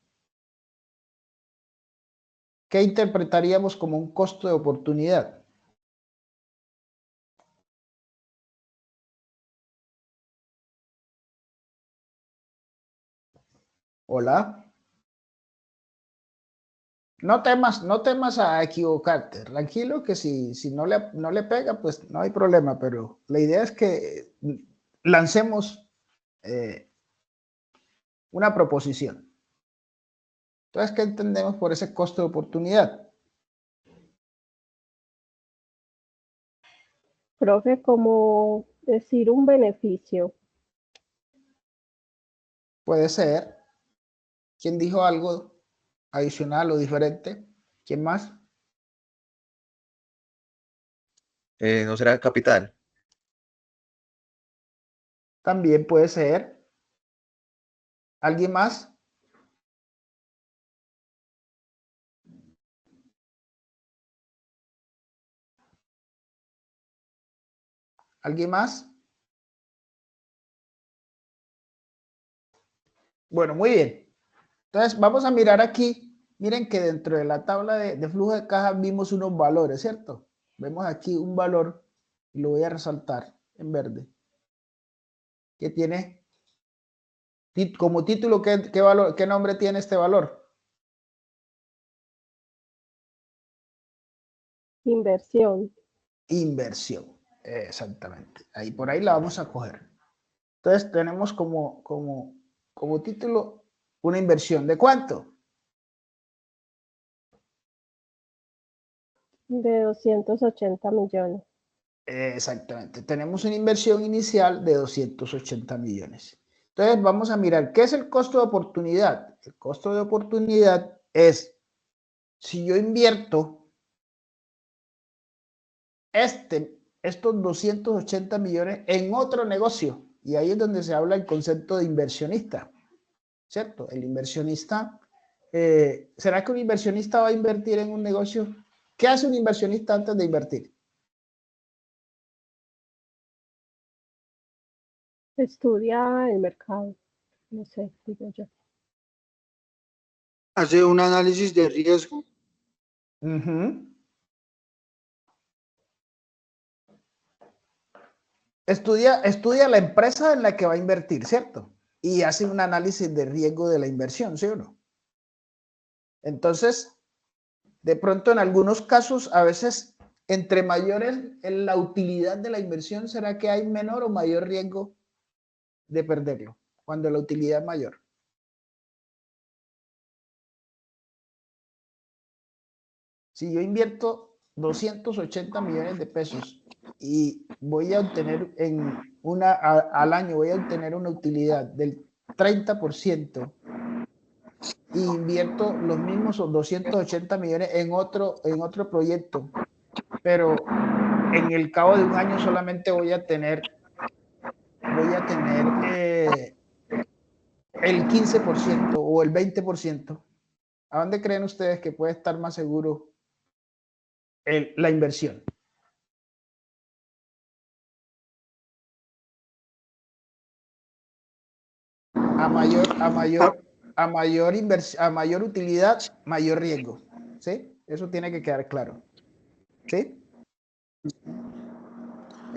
¿Qué interpretaríamos como un costo de oportunidad? Hola. No temas a equivocarte. Tranquilo que si no le pega, pues no hay problema, pero la idea es que lancemos una proposición. Entonces, ¿qué entendemos por ese costo de oportunidad? Profe, como decir un beneficio. Puede ser. ¿Quién dijo algo adicional o diferente? ¿Quién más? ¿No será capital? También puede ser. ¿Alguien más? ¿Alguien más? Bueno, muy bien. Entonces, vamos a mirar aquí. Miren que dentro de la tabla de flujo de caja vimos unos valores, ¿cierto? Vemos aquí un valor, y lo voy a resaltar en verde, que tiene como título, ¿qué valor, qué nombre tiene este valor? Inversión. Inversión. Exactamente. Ahí por ahí la vamos a coger. Entonces tenemos como título una inversión. ¿De cuánto? De 280 millones. Exactamente. Tenemos una inversión inicial de 280 millones. Entonces vamos a mirar, ¿qué es el costo de oportunidad? El costo de oportunidad es, si yo invierto estos 280 millones en otro negocio, y ahí es donde se habla el concepto de inversionista, ¿cierto? El inversionista, ¿será que un inversionista va a invertir en un negocio? ¿Qué hace un inversionista antes de invertir? Estudia el mercado. No sé, digo yo. Hace un análisis de riesgo. Uh-huh. Estudia la empresa en la que va a invertir, ¿cierto? Y hace un análisis de riesgo de la inversión, ¿sí o no? Entonces, de pronto en algunos casos, a veces, entre mayores en la utilidad de la inversión, ¿será que hay menor o mayor riesgo de perderlo cuando la utilidad es mayor? Si yo invierto 280 millones de pesos y voy a obtener al año voy a obtener una utilidad del 30%, y invierto los mismos 280 millones en otro proyecto, pero en el cabo de un año solamente voy a tener el 15% o el 20%. ¿A dónde creen ustedes que puede estar más seguro la inversión? A mayor utilidad, mayor riesgo. ¿Sí? Eso tiene que quedar claro. ¿Sí?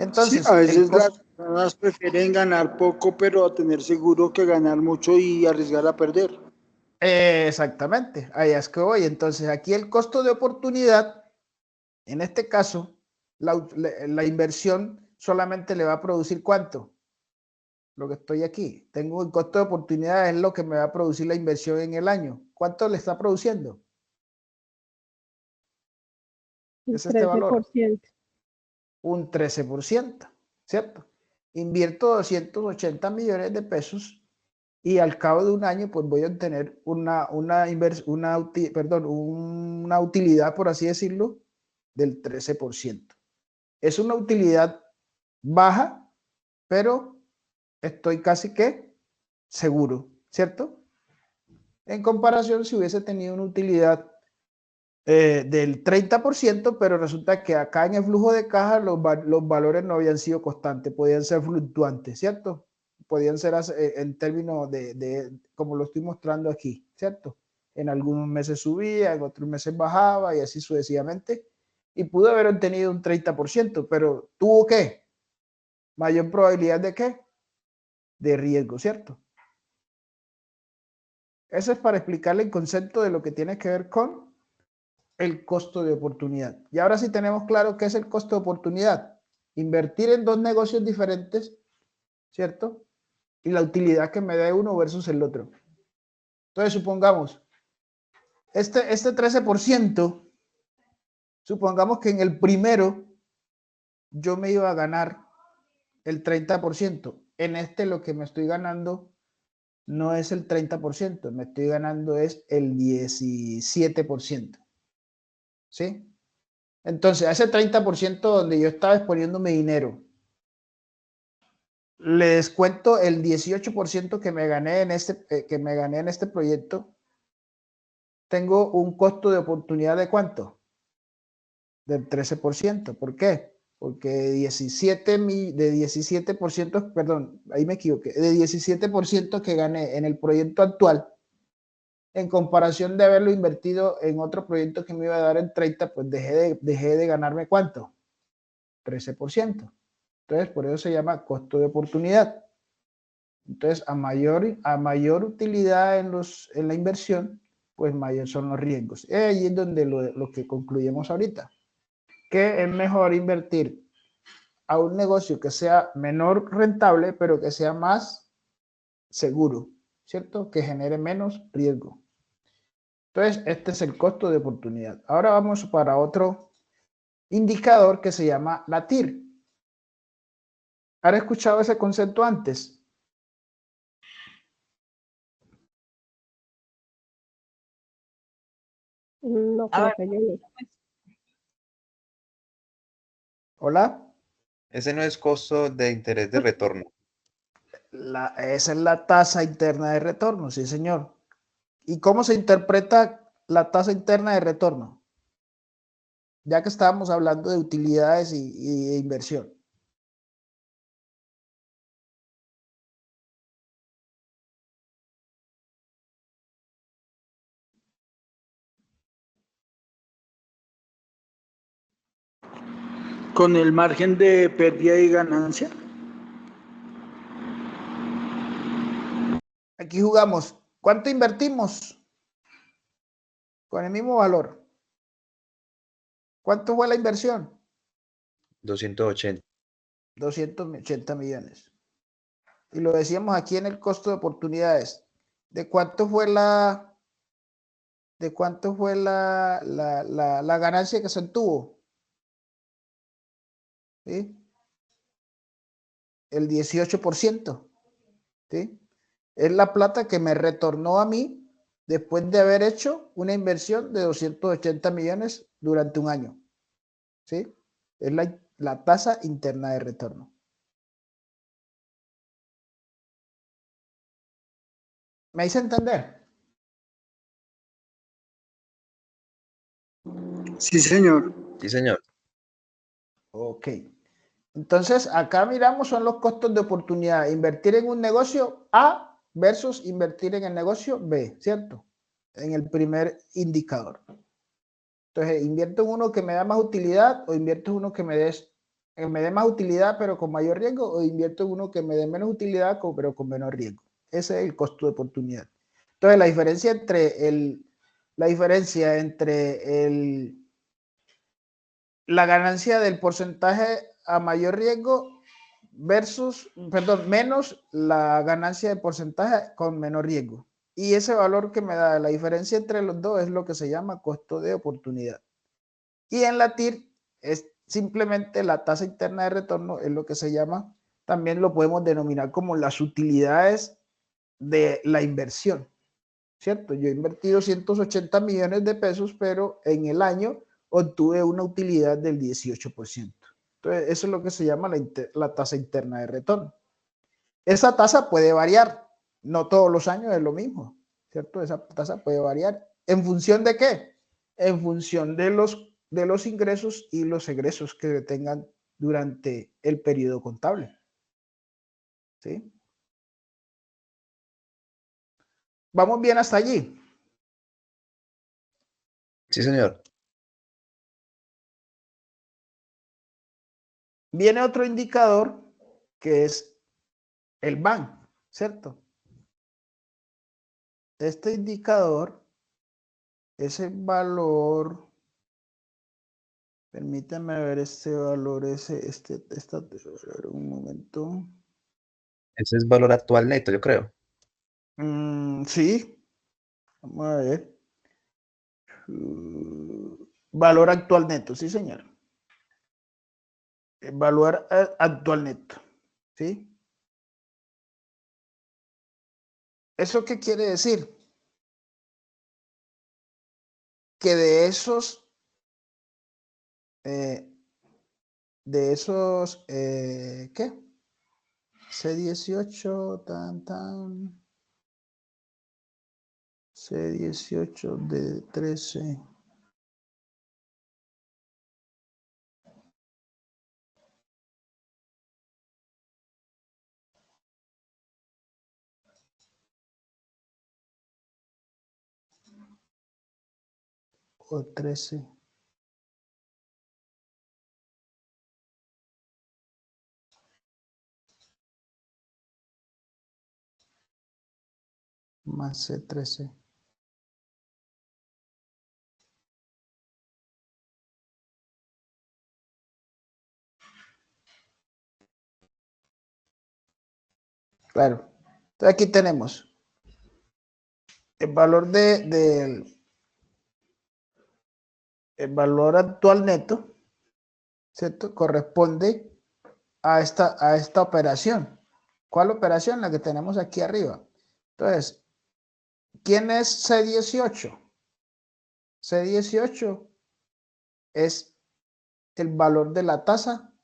Sí, Entonces, a veces las personas prefieren ganar poco, pero tener seguro que ganar mucho y arriesgar a perder. Exactamente, ahí es que voy. Entonces, aquí el costo de oportunidad, en este caso, la inversión solamente le va a producir ¿cuánto? Lo que estoy aquí. Tengo el costo de oportunidad, es lo que me va a producir la inversión en el año. ¿Cuánto le está produciendo? Un Es este valor. 13%. Un 13%, ¿cierto? Invierto 280 millones de pesos y al cabo de un año pues voy a obtener una utilidad, por así decirlo, del 13%. Es una utilidad baja, pero estoy casi que seguro, ¿cierto? En comparación, si hubiese tenido una utilidad del 30%, pero resulta que acá en el flujo de caja los valores no habían sido constantes, podían ser fluctuantes, ¿cierto? Podían ser en términos como lo estoy mostrando aquí, ¿cierto? En algunos meses subía, en otros meses bajaba y así sucesivamente. Y pudo haber obtenido un 30%, pero ¿tuvo qué? Mayor probabilidad de qué? De riesgo, ¿cierto? Eso es para explicarle el concepto de lo que tiene que ver con el costo de oportunidad. Y ahora sí tenemos claro qué es el costo de oportunidad. Invertir en dos negocios diferentes, ¿cierto? Y la utilidad que me da uno versus el otro. Entonces, supongamos, este 13%, supongamos que en el primero yo me iba a ganar el 30%. En este lo que me estoy ganando no es el 30%, me estoy ganando es el 17%. ¿Sí? Entonces, a ese 30% donde yo estaba exponiendo mi dinero, le descuento el 18% que me gané en este proyecto, tengo un costo de oportunidad de ¿cuánto? Del 13%. ¿Por qué? Porque de 17%, perdón, ahí me equivoqué, de 17% que gané en el proyecto actual, en comparación de haberlo invertido en otro proyecto que me iba a dar el 30%, pues dejé de ganarme ¿cuánto? 13%. Entonces, por eso se llama costo de oportunidad. Entonces, a mayor utilidad en la inversión, pues mayor son los riesgos. Ahí es donde lo que concluimos ahorita, que es mejor invertir a un negocio que sea menor rentable, pero que sea más seguro, ¿cierto? Que genere menos riesgo. Entonces, este es el costo de oportunidad. Ahora vamos para otro indicador que se llama la TIR. ¿Han escuchado ese concepto antes? No A creo ver, que llegue. Hola. Ese no es costo de interés de retorno. Esa es la tasa interna de retorno, sí, señor. ¿Y cómo se interpreta la tasa interna de retorno? Ya que estábamos hablando de utilidades y de inversión. Con el margen de pérdida y ganancia. Aquí jugamos. ¿Cuánto invertimos? Con el mismo valor. ¿Cuánto fue la inversión? 280. 280 millones. Y lo decíamos aquí en el costo de oportunidades. ¿De cuánto fue la ganancia que se obtuvo? ¿Sí? El 18%. ¿Sí? Es la plata que me retornó a mí después de haber hecho una inversión de 280 millones durante un año. ¿Sí? Es la tasa interna de retorno. ¿Me hice entender? Sí, señor. Sí, señor. Ok. Entonces, acá miramos son los costos de oportunidad. Invertir en un negocio A versus invertir en el negocio B, ¿cierto? En el primer indicador. Entonces, invierto en uno que me da más utilidad o invierto en uno que me dé más utilidad pero con mayor riesgo o invierto en uno que me dé menos utilidad pero con menor riesgo. Ese es el costo de oportunidad. Entonces, la diferencia entre la ganancia del porcentaje a mayor riesgo menos la ganancia de porcentaje con menor riesgo. Y ese valor que me da la diferencia entre los dos es lo que se llama costo de oportunidad. Y en la TIR es simplemente la tasa interna de retorno, es lo que se llama, también lo podemos denominar como las utilidades de la inversión, ¿cierto? Yo he invertido 180 millones de pesos, pero en el año obtuve una utilidad del 18%. Entonces, eso es lo que se llama la tasa interna de retorno. Esa tasa puede variar, no todos los años es lo mismo, ¿cierto? Esa tasa puede variar. ¿En función de qué? En función de los ingresos y los egresos que tengan durante el periodo contable. ¿Sí? ¿Vamos bien hasta allí? Sí, señor. Viene otro indicador que es el BAN, ¿cierto? Este indicador es el valor, permítanme ver este valor, un momento. Ese es valor actual neto, yo creo. Sí, vamos a ver. Valor actual neto, sí, señor. El valor actual neto, ¿sí? ¿Eso qué quiere decir? Que de esos, ¿qué? C18, C18 de 13. O 13. Más C13. Claro. Entonces aquí tenemos el valor el valor actual neto, ¿cierto? Corresponde a esta operación. ¿Cuál operación? La que tenemos aquí arriba. Entonces, ¿quién es C18? C18 es el valor de la tasa,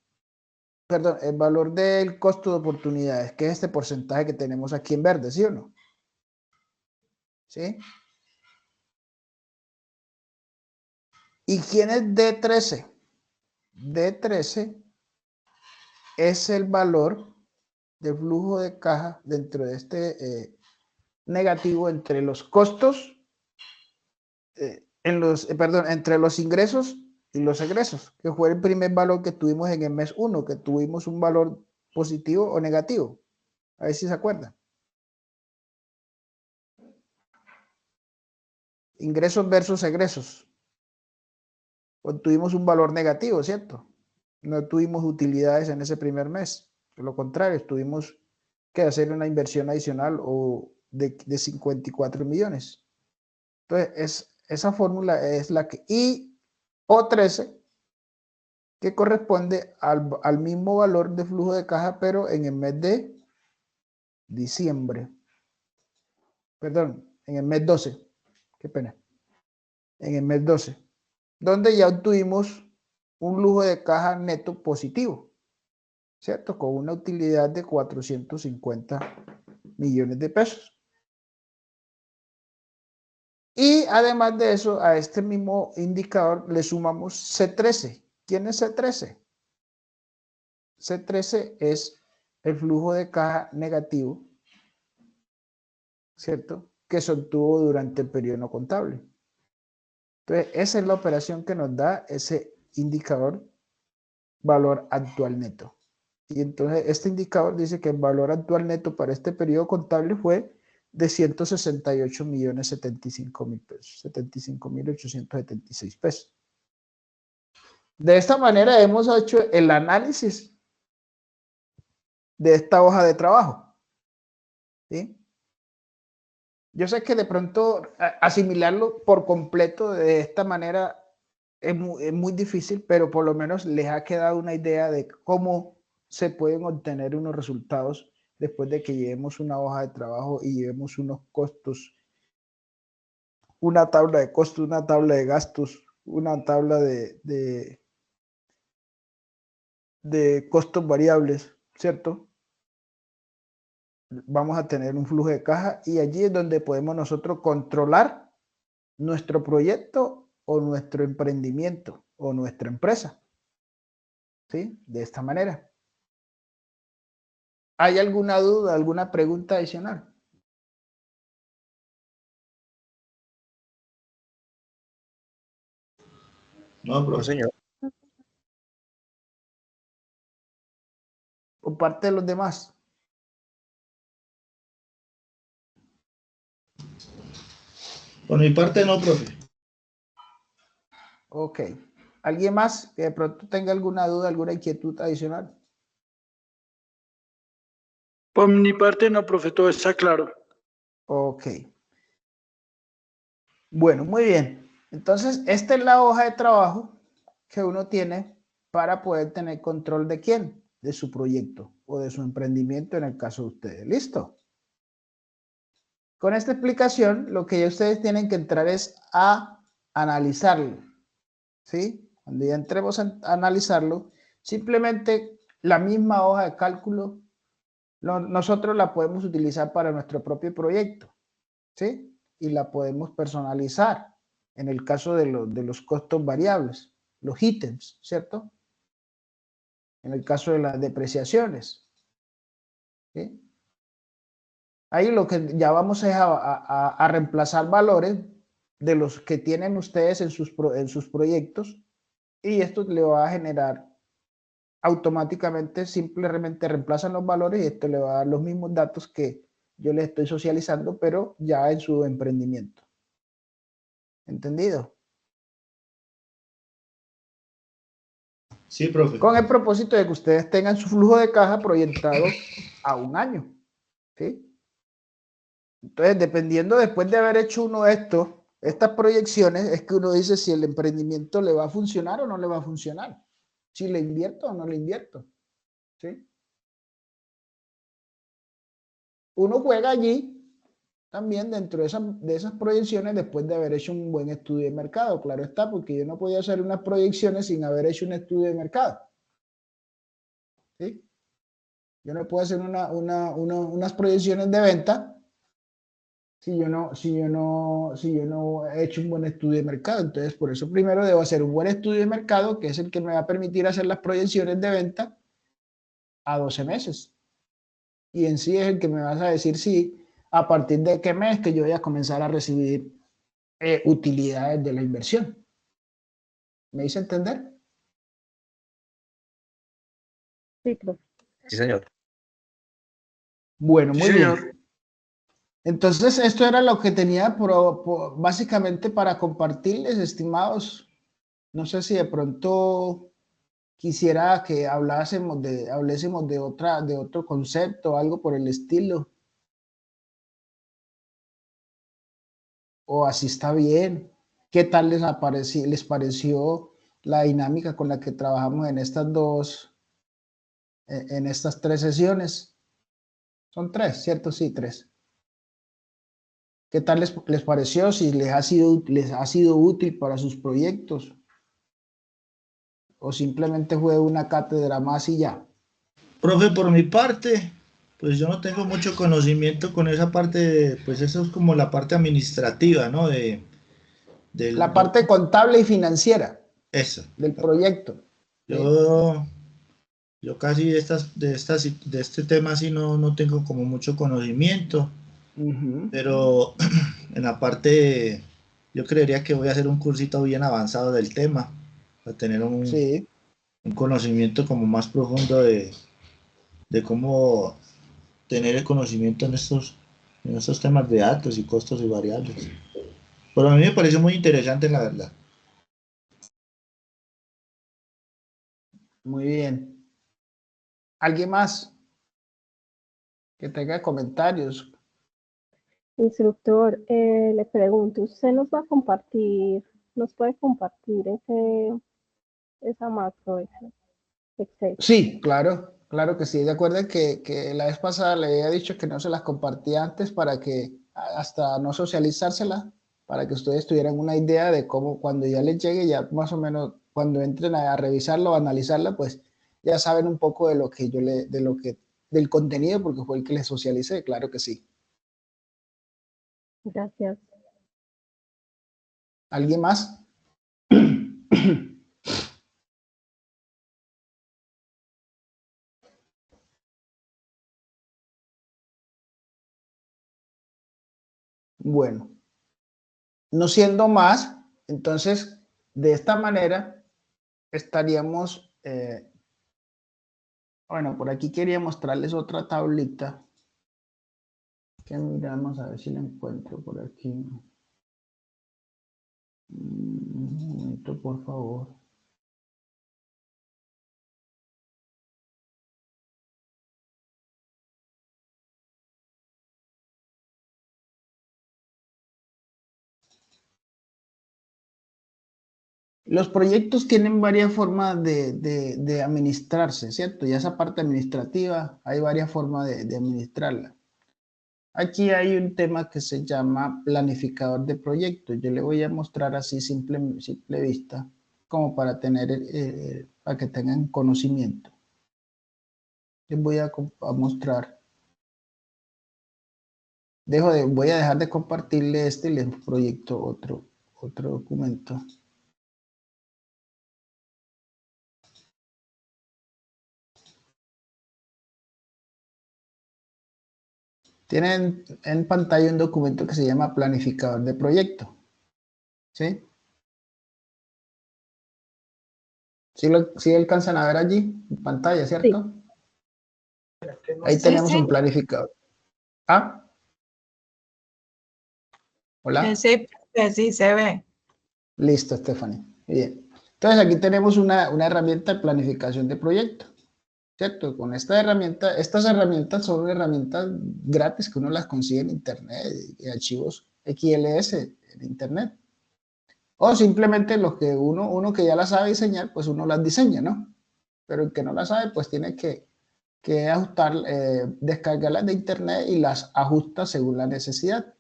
perdón, el valor del costo de oportunidades, que es este porcentaje que tenemos aquí en verde, ¿sí o no? ¿Sí? ¿Y quién es D13? D13 es el valor de flujo de caja dentro de este negativo entre los costos, entre los ingresos y los egresos, que fue el primer valor que tuvimos en el mes 1, que tuvimos un valor positivo o negativo. A ver si se acuerdan. Ingresos versus egresos. Obtuvimos un valor negativo, ¿cierto? No tuvimos utilidades en ese primer mes. Por lo contrario, tuvimos que hacer una inversión adicional de 54 millones. Entonces, esa fórmula es la que... Y O13, que corresponde al mismo valor de flujo de caja, pero en el mes de diciembre. Perdón, en el mes 12. Qué pena. En el mes 12. Donde ya obtuvimos un flujo de caja neto positivo, ¿cierto? Con una utilidad de 450 millones de pesos. Y además de eso, a este mismo indicador le sumamos C13. ¿Quién es C13? C13 es el flujo de caja negativo, ¿cierto? Que se obtuvo durante el periodo no contable. Entonces, esa es la operación que nos da ese indicador valor actual neto. Y entonces este indicador dice que el valor actual neto para este periodo contable fue de 168.075.000 pesos, 75.876 pesos. De esta manera hemos hecho el análisis de esta hoja de trabajo. ¿Sí? Yo sé que de pronto asimilarlo por completo de esta manera es muy difícil, pero por lo menos les ha quedado una idea de cómo se pueden obtener unos resultados después de que llevemos una hoja de trabajo y llevemos unos costos, una tabla de costos, una tabla de gastos, una tabla de costos variables, ¿cierto? Vamos a tener un flujo de caja y allí es donde podemos nosotros controlar nuestro proyecto o nuestro emprendimiento o nuestra empresa, ¿sí? De esta manera. ¿Hay alguna duda, alguna pregunta adicional? No, señor. ¿O parte de los demás? Por mi parte no, profe. Ok. ¿Alguien más que de pronto tenga alguna duda, alguna inquietud adicional? Por mi parte no, profe, todo está claro. Ok. Bueno, muy bien. Entonces, esta es la hoja de trabajo que uno tiene para poder tener control de quién, de su proyecto o de su emprendimiento en el caso de ustedes. ¿Listo? Con esta explicación, lo que ya ustedes tienen que entrar es a analizarlo. ¿Sí? Cuando ya entremos a analizarlo, simplemente la misma hoja de cálculo nosotros la podemos utilizar para nuestro propio proyecto, ¿sí? Y la podemos personalizar en el caso de los costos variables, los ítems, ¿cierto? En el caso de las depreciaciones, ¿sí? Ahí lo que ya vamos es a reemplazar valores de los que tienen ustedes en sus proyectos y esto le va a generar automáticamente, simplemente reemplazan los valores y esto le va a dar los mismos datos que yo les estoy socializando, pero ya en su emprendimiento. ¿Entendido? Sí, profe. Con el propósito de que ustedes tengan su flujo de caja proyectado a un año. ¿Sí? Entonces, dependiendo después de haber hecho uno de estas proyecciones, es que uno dice si el emprendimiento le va a funcionar o no le va a funcionar. Si le invierto o no le invierto. ¿Sí? Uno juega allí también dentro de esas proyecciones después de haber hecho un buen estudio de mercado. Claro está, porque yo no podía hacer unas proyecciones sin haber hecho un estudio de mercado. ¿Sí? Yo no puedo hacer unas proyecciones de venta si yo no he hecho un buen estudio de mercado. Entonces, por eso primero debo hacer un buen estudio de mercado, que es el que me va a permitir hacer las proyecciones de venta a 12 meses. Y en sí es el que me vas a decir si a partir de qué mes que yo voy a comenzar a recibir utilidades de la inversión. ¿Me hice entender? Sí, profe. Sí, señor. Bueno, Sí, muy señor. bien. Entonces, esto era lo que tenía básicamente para compartirles, estimados. No sé si de pronto quisiera que hablásemos de otro concepto, algo por el estilo. O así está bien. ¿Qué tal les pareció la dinámica con la que trabajamos en estas 3 sesiones? Son 3, ¿cierto? Sí, 3. ¿Qué tal les pareció? Si les ha sido útil para sus proyectos o simplemente fue una cátedra más y ya. Profe, por mi parte, pues yo no tengo mucho conocimiento con esa parte, pues eso es como la parte administrativa, ¿no? La parte contable y financiera Eso. del proyecto. ¿Sí? Yo casi de este tema sí no tengo como mucho conocimiento, pero en la parte, yo creería que voy a hacer un cursito bien avanzado del tema, para tener Sí. un conocimiento como más profundo de cómo tener el conocimiento en estos temas de datos y costos y variables. Pero a mí me pareció muy interesante, la verdad. Muy bien. ¿Alguien más que tenga comentarios? Instructor, le pregunto, ¿usted nos va a compartir, nos puede compartir esa macro, ese Excel? Sí, claro. claro que sí. De acuerdo que la vez pasada le había dicho que no se las compartía antes para que, hasta no socializárselas, para que ustedes tuvieran una idea de cómo cuando ya les llegue, ya más o menos cuando entren a revisarla o analizarla, pues ya saben un poco de lo que del contenido, porque fue el que les socialicé, claro que sí. Gracias. ¿Alguien más? Bueno, no siendo más, entonces, de esta manera estaríamos, bueno, por aquí quería mostrarles otra tablita, que miramos a ver si la encuentro por aquí. Un momento, por favor. Los proyectos tienen varias formas de administrarse, ¿cierto? Ya esa parte administrativa, hay varias formas de administrarla. Aquí hay un tema que se llama planificador de proyectos. Yo le voy a mostrar así simple vista, como para tener, para que tengan conocimiento. Les voy a mostrar. Voy a dejar de compartirle este y les proyecto otro documento. Tienen en pantalla un documento que se llama planificador de proyecto. ¿Sí? ¿Sí alcanzan a ver allí en pantalla, cierto? Sí. Ahí tenemos un planificador. ¿Ah? ¿Hola? Sí, sí se ve. Listo, Stephanie. Bien. Entonces aquí tenemos una herramienta de planificación de proyecto. ¿Cierto? Con esta herramienta, estas herramientas son herramientas gratis que uno las consigue en internet, archivos XLS en internet. O simplemente los que uno que ya la sabe diseñar, pues uno las diseña, ¿no? Pero el que no la sabe, pues tiene que ajustar, descargarlas de internet y las ajusta según la necesidad.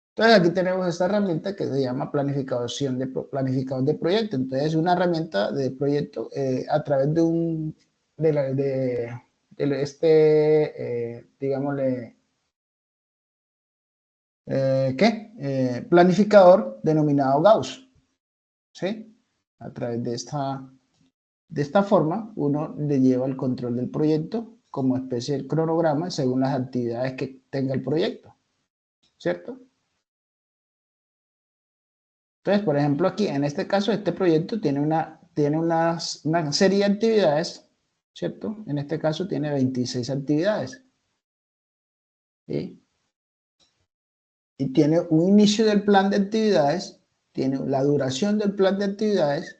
Entonces aquí tenemos esta herramienta que se llama planificador de proyecto. Entonces es una herramienta de proyecto a través de digámosle, planificador denominado Gauss. ¿Sí? A través de esta forma uno le lleva el control del proyecto como especie de cronograma según las actividades que tenga el proyecto. ¿Cierto? Entonces, por ejemplo, aquí, en este caso, este proyecto tiene una serie de actividades, ¿cierto? En este caso tiene 26 actividades. ¿Sí? Y tiene un inicio del plan de actividades, tiene la duración del plan de actividades,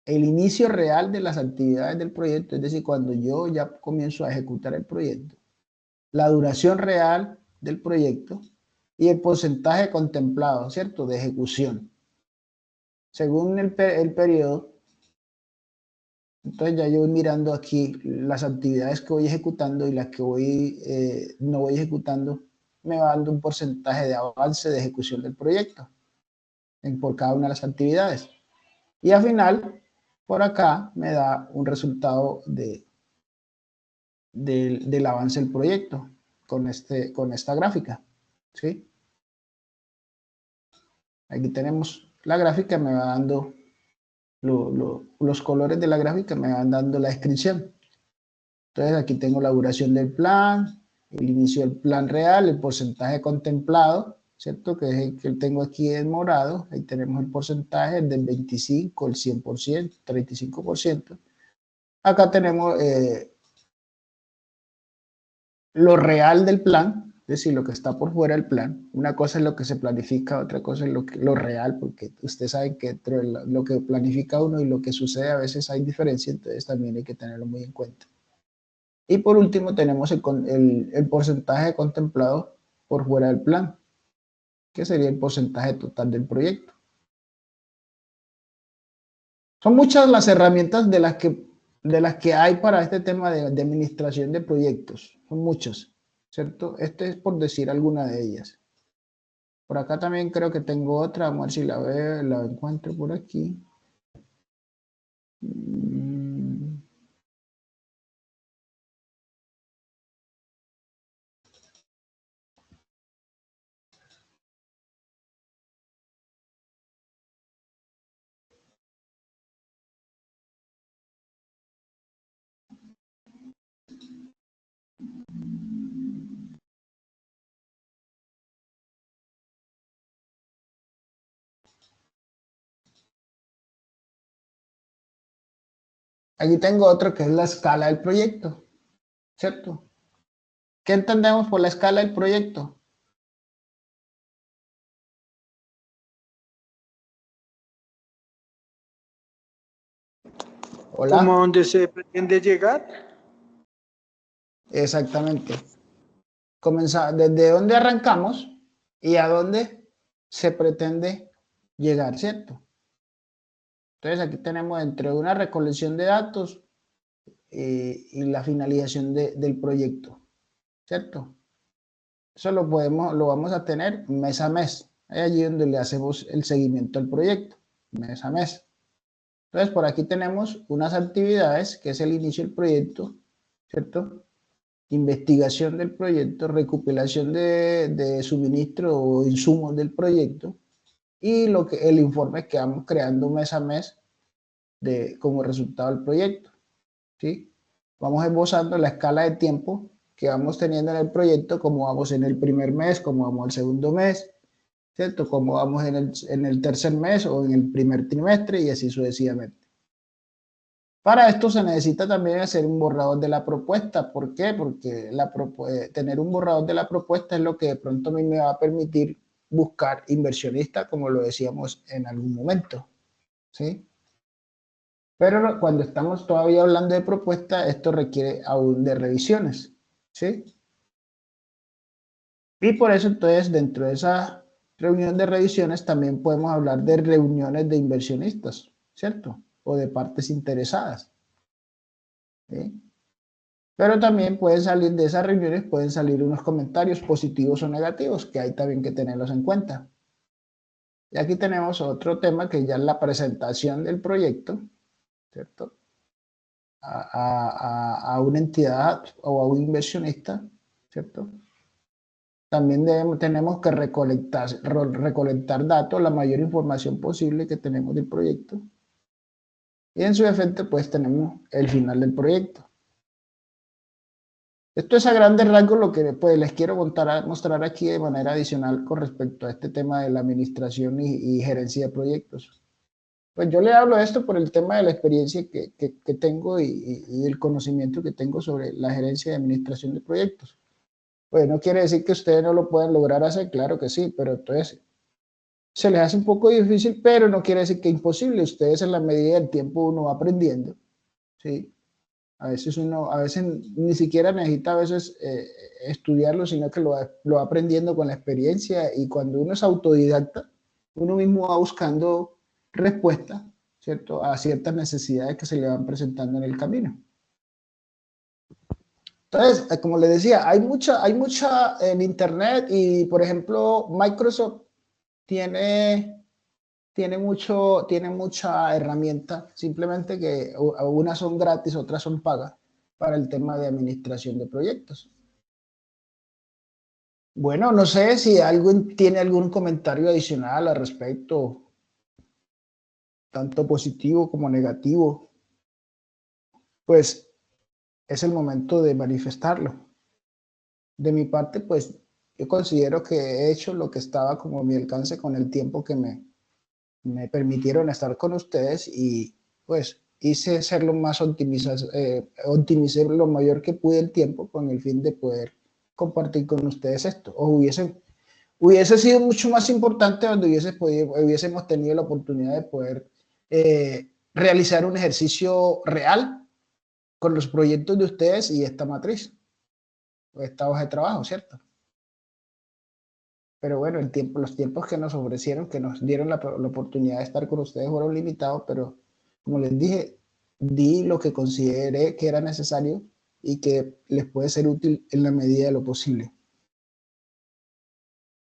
el inicio real de las actividades del proyecto, es decir, cuando yo ya comienzo a ejecutar el proyecto, la duración real del proyecto y el porcentaje contemplado, ¿cierto? De ejecución. Según el periodo, entonces ya yo voy mirando aquí las actividades que voy ejecutando y las que no voy ejecutando, me va dando un porcentaje de avance de ejecución del proyecto por cada una de las actividades. Y al final, por acá, me da un resultado del avance del proyecto con esta gráfica. ¿Sí? Aquí tenemos la gráfica, me va dando los colores de la gráfica, me van dando la descripción. Entonces aquí tengo la duración del plan, el inicio del plan real, el porcentaje contemplado, ¿cierto? Que es el que tengo aquí en morado. Ahí tenemos el porcentaje del 25, el 100%, 35%. Acá tenemos lo real del plan, es decir, lo que está por fuera del plan. Una cosa es lo que se planifica, otra cosa es lo real, porque ustedes saben que entre lo que planifica uno y lo que sucede a veces hay diferencia, entonces también hay que tenerlo muy en cuenta. Y por último tenemos el porcentaje contemplado por fuera del plan, que sería el porcentaje total del proyecto. Son muchas las herramientas de las que de las que hay para este tema de administración de proyectos. Son muchas, ¿cierto? Este es por decir alguna de ellas. Por acá también creo que tengo otra, vamos a ver si la veo, la encuentro por aquí. Aquí tengo otro que es la escala del proyecto, ¿cierto? ¿Qué entendemos por la escala del proyecto? Hola. ¿Cómo a dónde se pretende llegar? Exactamente. Desde dónde arrancamos y a dónde se pretende llegar, ¿cierto? Entonces aquí tenemos entre una recolección de datos y la finalización del proyecto, ¿cierto? Eso lo vamos a tener mes a mes. Es allí donde le hacemos el seguimiento al proyecto, mes a mes. Entonces por aquí tenemos unas actividades que es el inicio del proyecto, ¿cierto? Investigación del proyecto, recopilación de suministro o insumos del proyecto y el informe que vamos creando mes a mes como resultado del proyecto, ¿sí? Vamos esbozando la escala de tiempo que vamos teniendo en el proyecto, como vamos en el primer mes, como vamos el segundo mes, ¿cierto? Como vamos en el tercer mes o en el primer trimestre y así sucesivamente. Para esto se necesita también hacer un borrador de la propuesta. ¿Por qué? Porque tener un borrador de la propuesta es lo que de pronto a mí me va a permitir buscar inversionistas, como lo decíamos en algún momento, ¿sí? Pero cuando estamos todavía hablando de propuesta, esto requiere aún de revisiones, ¿sí? Y por eso entonces dentro de esa reunión de revisiones también podemos hablar de reuniones de inversionistas, ¿cierto? O de partes interesadas, ¿sí? Pero también pueden salir de esas reuniones, pueden salir unos comentarios positivos o negativos, que hay también que tenerlos en cuenta. Y aquí tenemos otro tema que ya es la presentación del proyecto, ¿cierto? A una entidad o a un inversionista, ¿cierto? También tenemos que recolectar datos, la mayor información posible que tenemos del proyecto. Y en su efecto, pues tenemos el final del proyecto. Esto es a grandes rasgos lo que pues, les quiero mostrar aquí de manera adicional con respecto a este tema de la administración y gerencia de proyectos. Pues yo le hablo de esto por el tema de la experiencia que tengo y el conocimiento que tengo sobre la gerencia y administración de proyectos. Pues no quiere decir que ustedes no lo puedan lograr hacer, claro que sí, pero entonces se les hace un poco difícil, pero no quiere decir que imposible. Ustedes en la medida del tiempo uno va aprendiendo, ¿sí? A veces ni siquiera necesita a veces estudiarlo, sino que lo va aprendiendo con la experiencia y cuando uno es autodidacta, uno mismo va buscando respuestas, ¿cierto? A ciertas necesidades que se le van presentando en el camino. Entonces, como les decía, hay mucha en internet y, por ejemplo, Microsoft tiene mucha herramienta, simplemente que unas son gratis, otras son pagas para el tema de administración de proyectos. Bueno, no sé si alguien tiene algún comentario adicional al respecto, tanto positivo como negativo, pues es el momento de manifestarlo. De mi parte, pues yo considero que he hecho lo que estaba como a mi alcance con el tiempo que me permitieron estar con ustedes y pues hice ser lo más optimicé lo mayor que pude el tiempo con el fin de poder compartir con ustedes esto. Hubiese sido mucho más importante donde hubiésemos tenido la oportunidad de poder realizar un ejercicio real con los proyectos de ustedes y esta matriz, o esta hoja de trabajo, ¿cierto? Pero bueno, los tiempos que nos ofrecieron, que nos dieron la oportunidad de estar con ustedes fueron limitados, pero como les dije, di lo que consideré que era necesario y que les puede ser útil en la medida de lo posible.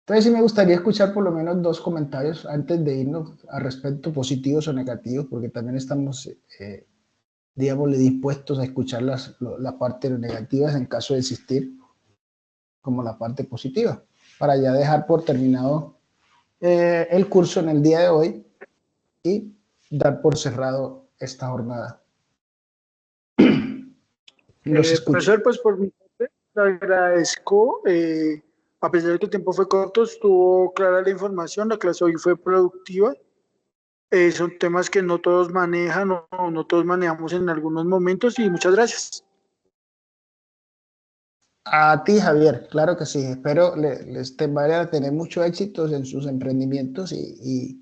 Entonces sí me gustaría escuchar por lo menos 2 comentarios antes de irnos al respecto, positivos o negativos, porque también estamos, digamos, dispuestos a escuchar la parte negativas en caso de existir, como la parte positiva, para ya dejar por terminado el curso en el día de hoy y dar por cerrado esta jornada. Profesor, pues por mi parte, le agradezco. A pesar de que el tiempo fue corto, estuvo clara la información, la clase hoy fue productiva. Son temas que no todos manejan o no todos manejamos en algunos momentos y muchas gracias. A ti, Javier, claro que sí. Espero les vayan a tener mucho éxito en sus emprendimientos y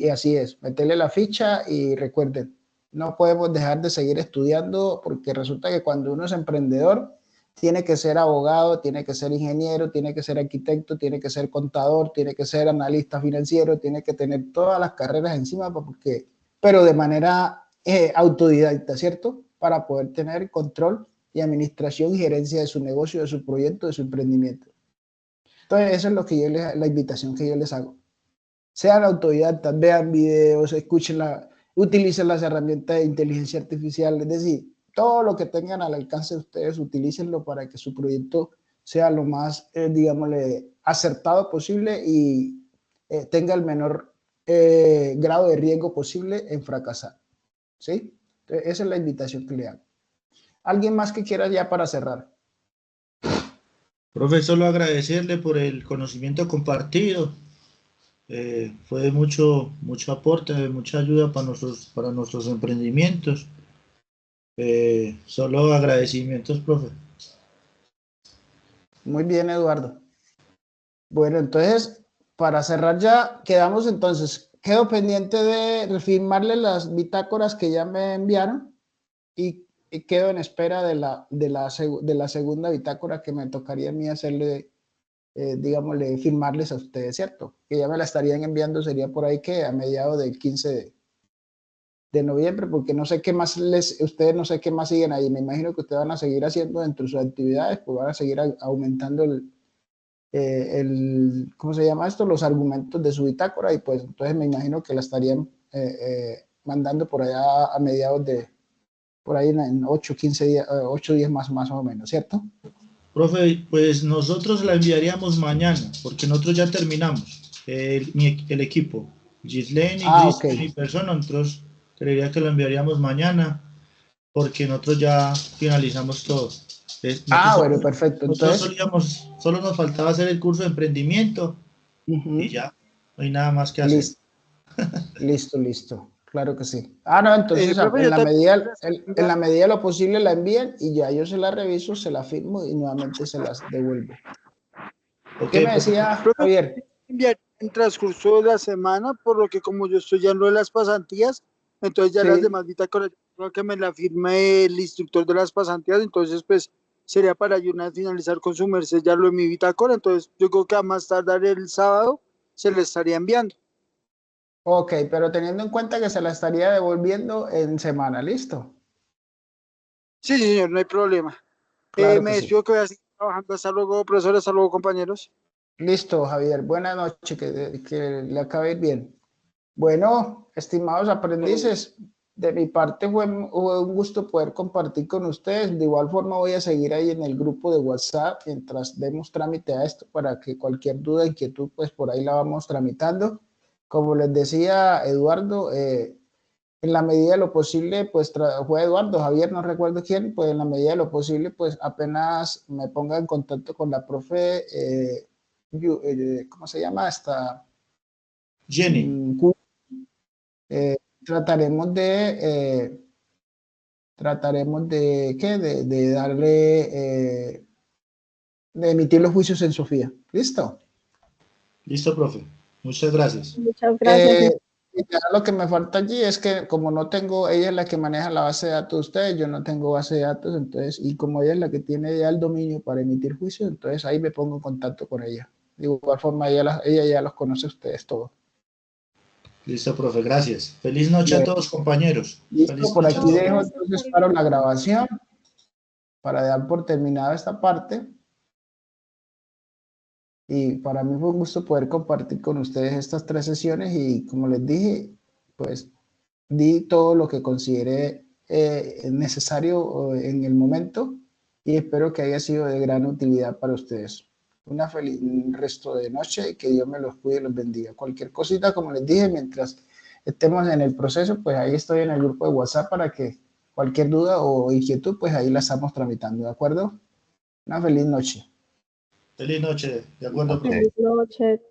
así es. Meterle la ficha y recuerden, no podemos dejar de seguir estudiando porque resulta que cuando uno es emprendedor, tiene que ser abogado, tiene que ser ingeniero, tiene que ser arquitecto, tiene que ser contador, tiene que ser analista financiero, tiene que tener todas las carreras encima, pero de manera autodidacta, ¿cierto? Para poder tener control y administración y gerencia de su negocio, de su proyecto, de su emprendimiento. Entonces, eso es lo que la invitación que yo les hago. Sean autodidactas, vean videos, utilicen las herramientas de inteligencia artificial, es decir, todo lo que tengan al alcance de ustedes, utilícenlo para que su proyecto sea lo más, digámosle, acertado posible y tenga el menor grado de riesgo posible en fracasar. ¿Sí? Entonces, esa es la invitación que le hago. ¿Alguien más que quiera ya para cerrar? Profe, solo agradecerle por el conocimiento compartido. Fue de mucho aporte, de mucha ayuda para nuestros emprendimientos. Solo agradecimientos, profe. Muy bien, Eduardo. Bueno, entonces, para cerrar ya, quedo pendiente de firmarle las bitácoras que ya me enviaron y quedo en espera de la segunda bitácora que me tocaría a mí hacerle, digámosle, firmarles a ustedes, ¿cierto? Que ya me la estarían enviando, sería por ahí que a mediados del 15 de noviembre, porque no sé qué más ustedes no sé qué más siguen ahí. Me imagino que ustedes van a seguir haciendo dentro de sus actividades, pues van a seguir aumentando ¿cómo se llama esto? Los argumentos de su bitácora y pues entonces me imagino que la estarían mandando por allá a mediados por ahí en 8, 15 días, 8 días más o menos, ¿cierto? Profe, pues nosotros la enviaríamos mañana, porque nosotros ya terminamos, el equipo, Gislene y Cristian Okay. y persona, nosotros creería que lo enviaríamos mañana, porque nosotros ya finalizamos todo. Bueno, perfecto. Entonces, solo nos faltaba hacer el curso de emprendimiento y ya, no hay nada más que hacer. Listo. Claro que sí. No, entonces Profe, en la medida de lo posible la envían y ya yo se la reviso, se la firmo y nuevamente se las devuelvo. ¿Qué me decía, Javier? Enviar en transcurso de la semana, por lo que como yo estoy ya en lo de las pasantías, entonces ya las demás bitácoras, creo que me la firme el instructor de las pasantías, entonces pues sería para yo una vez finalizar con su merced ya lo de mi bitácora, entonces yo creo que a más tardar el sábado se le estaría enviando. Ok, pero teniendo en cuenta que se la estaría devolviendo en semana, ¿listo? Sí, señor, no hay problema. Claro Me que despido sí. que voy a seguir trabajando. Hasta luego, profesor, hasta luego, compañeros. Listo, Javier. Buenas noches, que le acabe ir bien. Bueno, estimados aprendices, de mi parte fue un gusto poder compartir con ustedes. De igual forma voy a seguir ahí en el grupo de WhatsApp mientras demos trámite a esto para que cualquier duda, inquietud, pues por ahí la vamos tramitando. Como les decía Eduardo, en la medida de lo posible, pues fue Eduardo, Javier, no recuerdo quién, pues en la medida de lo posible, pues apenas me ponga en contacto con la profe, ¿cómo se llama esta? Jenny. Trataremos ¿qué? De darle, de emitir los juicios en Sofía. ¿Listo? Listo, profe. Muchas gracias. Muchas gracias. Ya lo que me falta allí es que como no tengo, ella es la que maneja la base de datos de ustedes, yo no tengo base de datos, entonces, y como ella es la que tiene ya el dominio para emitir juicios, entonces ahí me pongo en contacto con ella. De igual forma, ella ya los conoce a ustedes todos. Listo, profe, gracias. Feliz noche a todos, compañeros. Listo, Feliz por noche a aquí todos. dejo entonces para la grabación, para dar por terminada esta parte. Y para mí fue un gusto poder compartir con ustedes estas 3 sesiones y como les dije, pues di todo lo que consideré necesario en el momento y espero que haya sido de gran utilidad para ustedes. Una feliz resto de noche y que Dios me los cuide y los bendiga. Cualquier cosita, como les dije, mientras estemos en el proceso, pues ahí estoy en el grupo de WhatsApp para que cualquier duda o inquietud, pues ahí la estamos tramitando, ¿de acuerdo? Una feliz noche. Feliz noche, de acuerdo, profe. Feliz noche.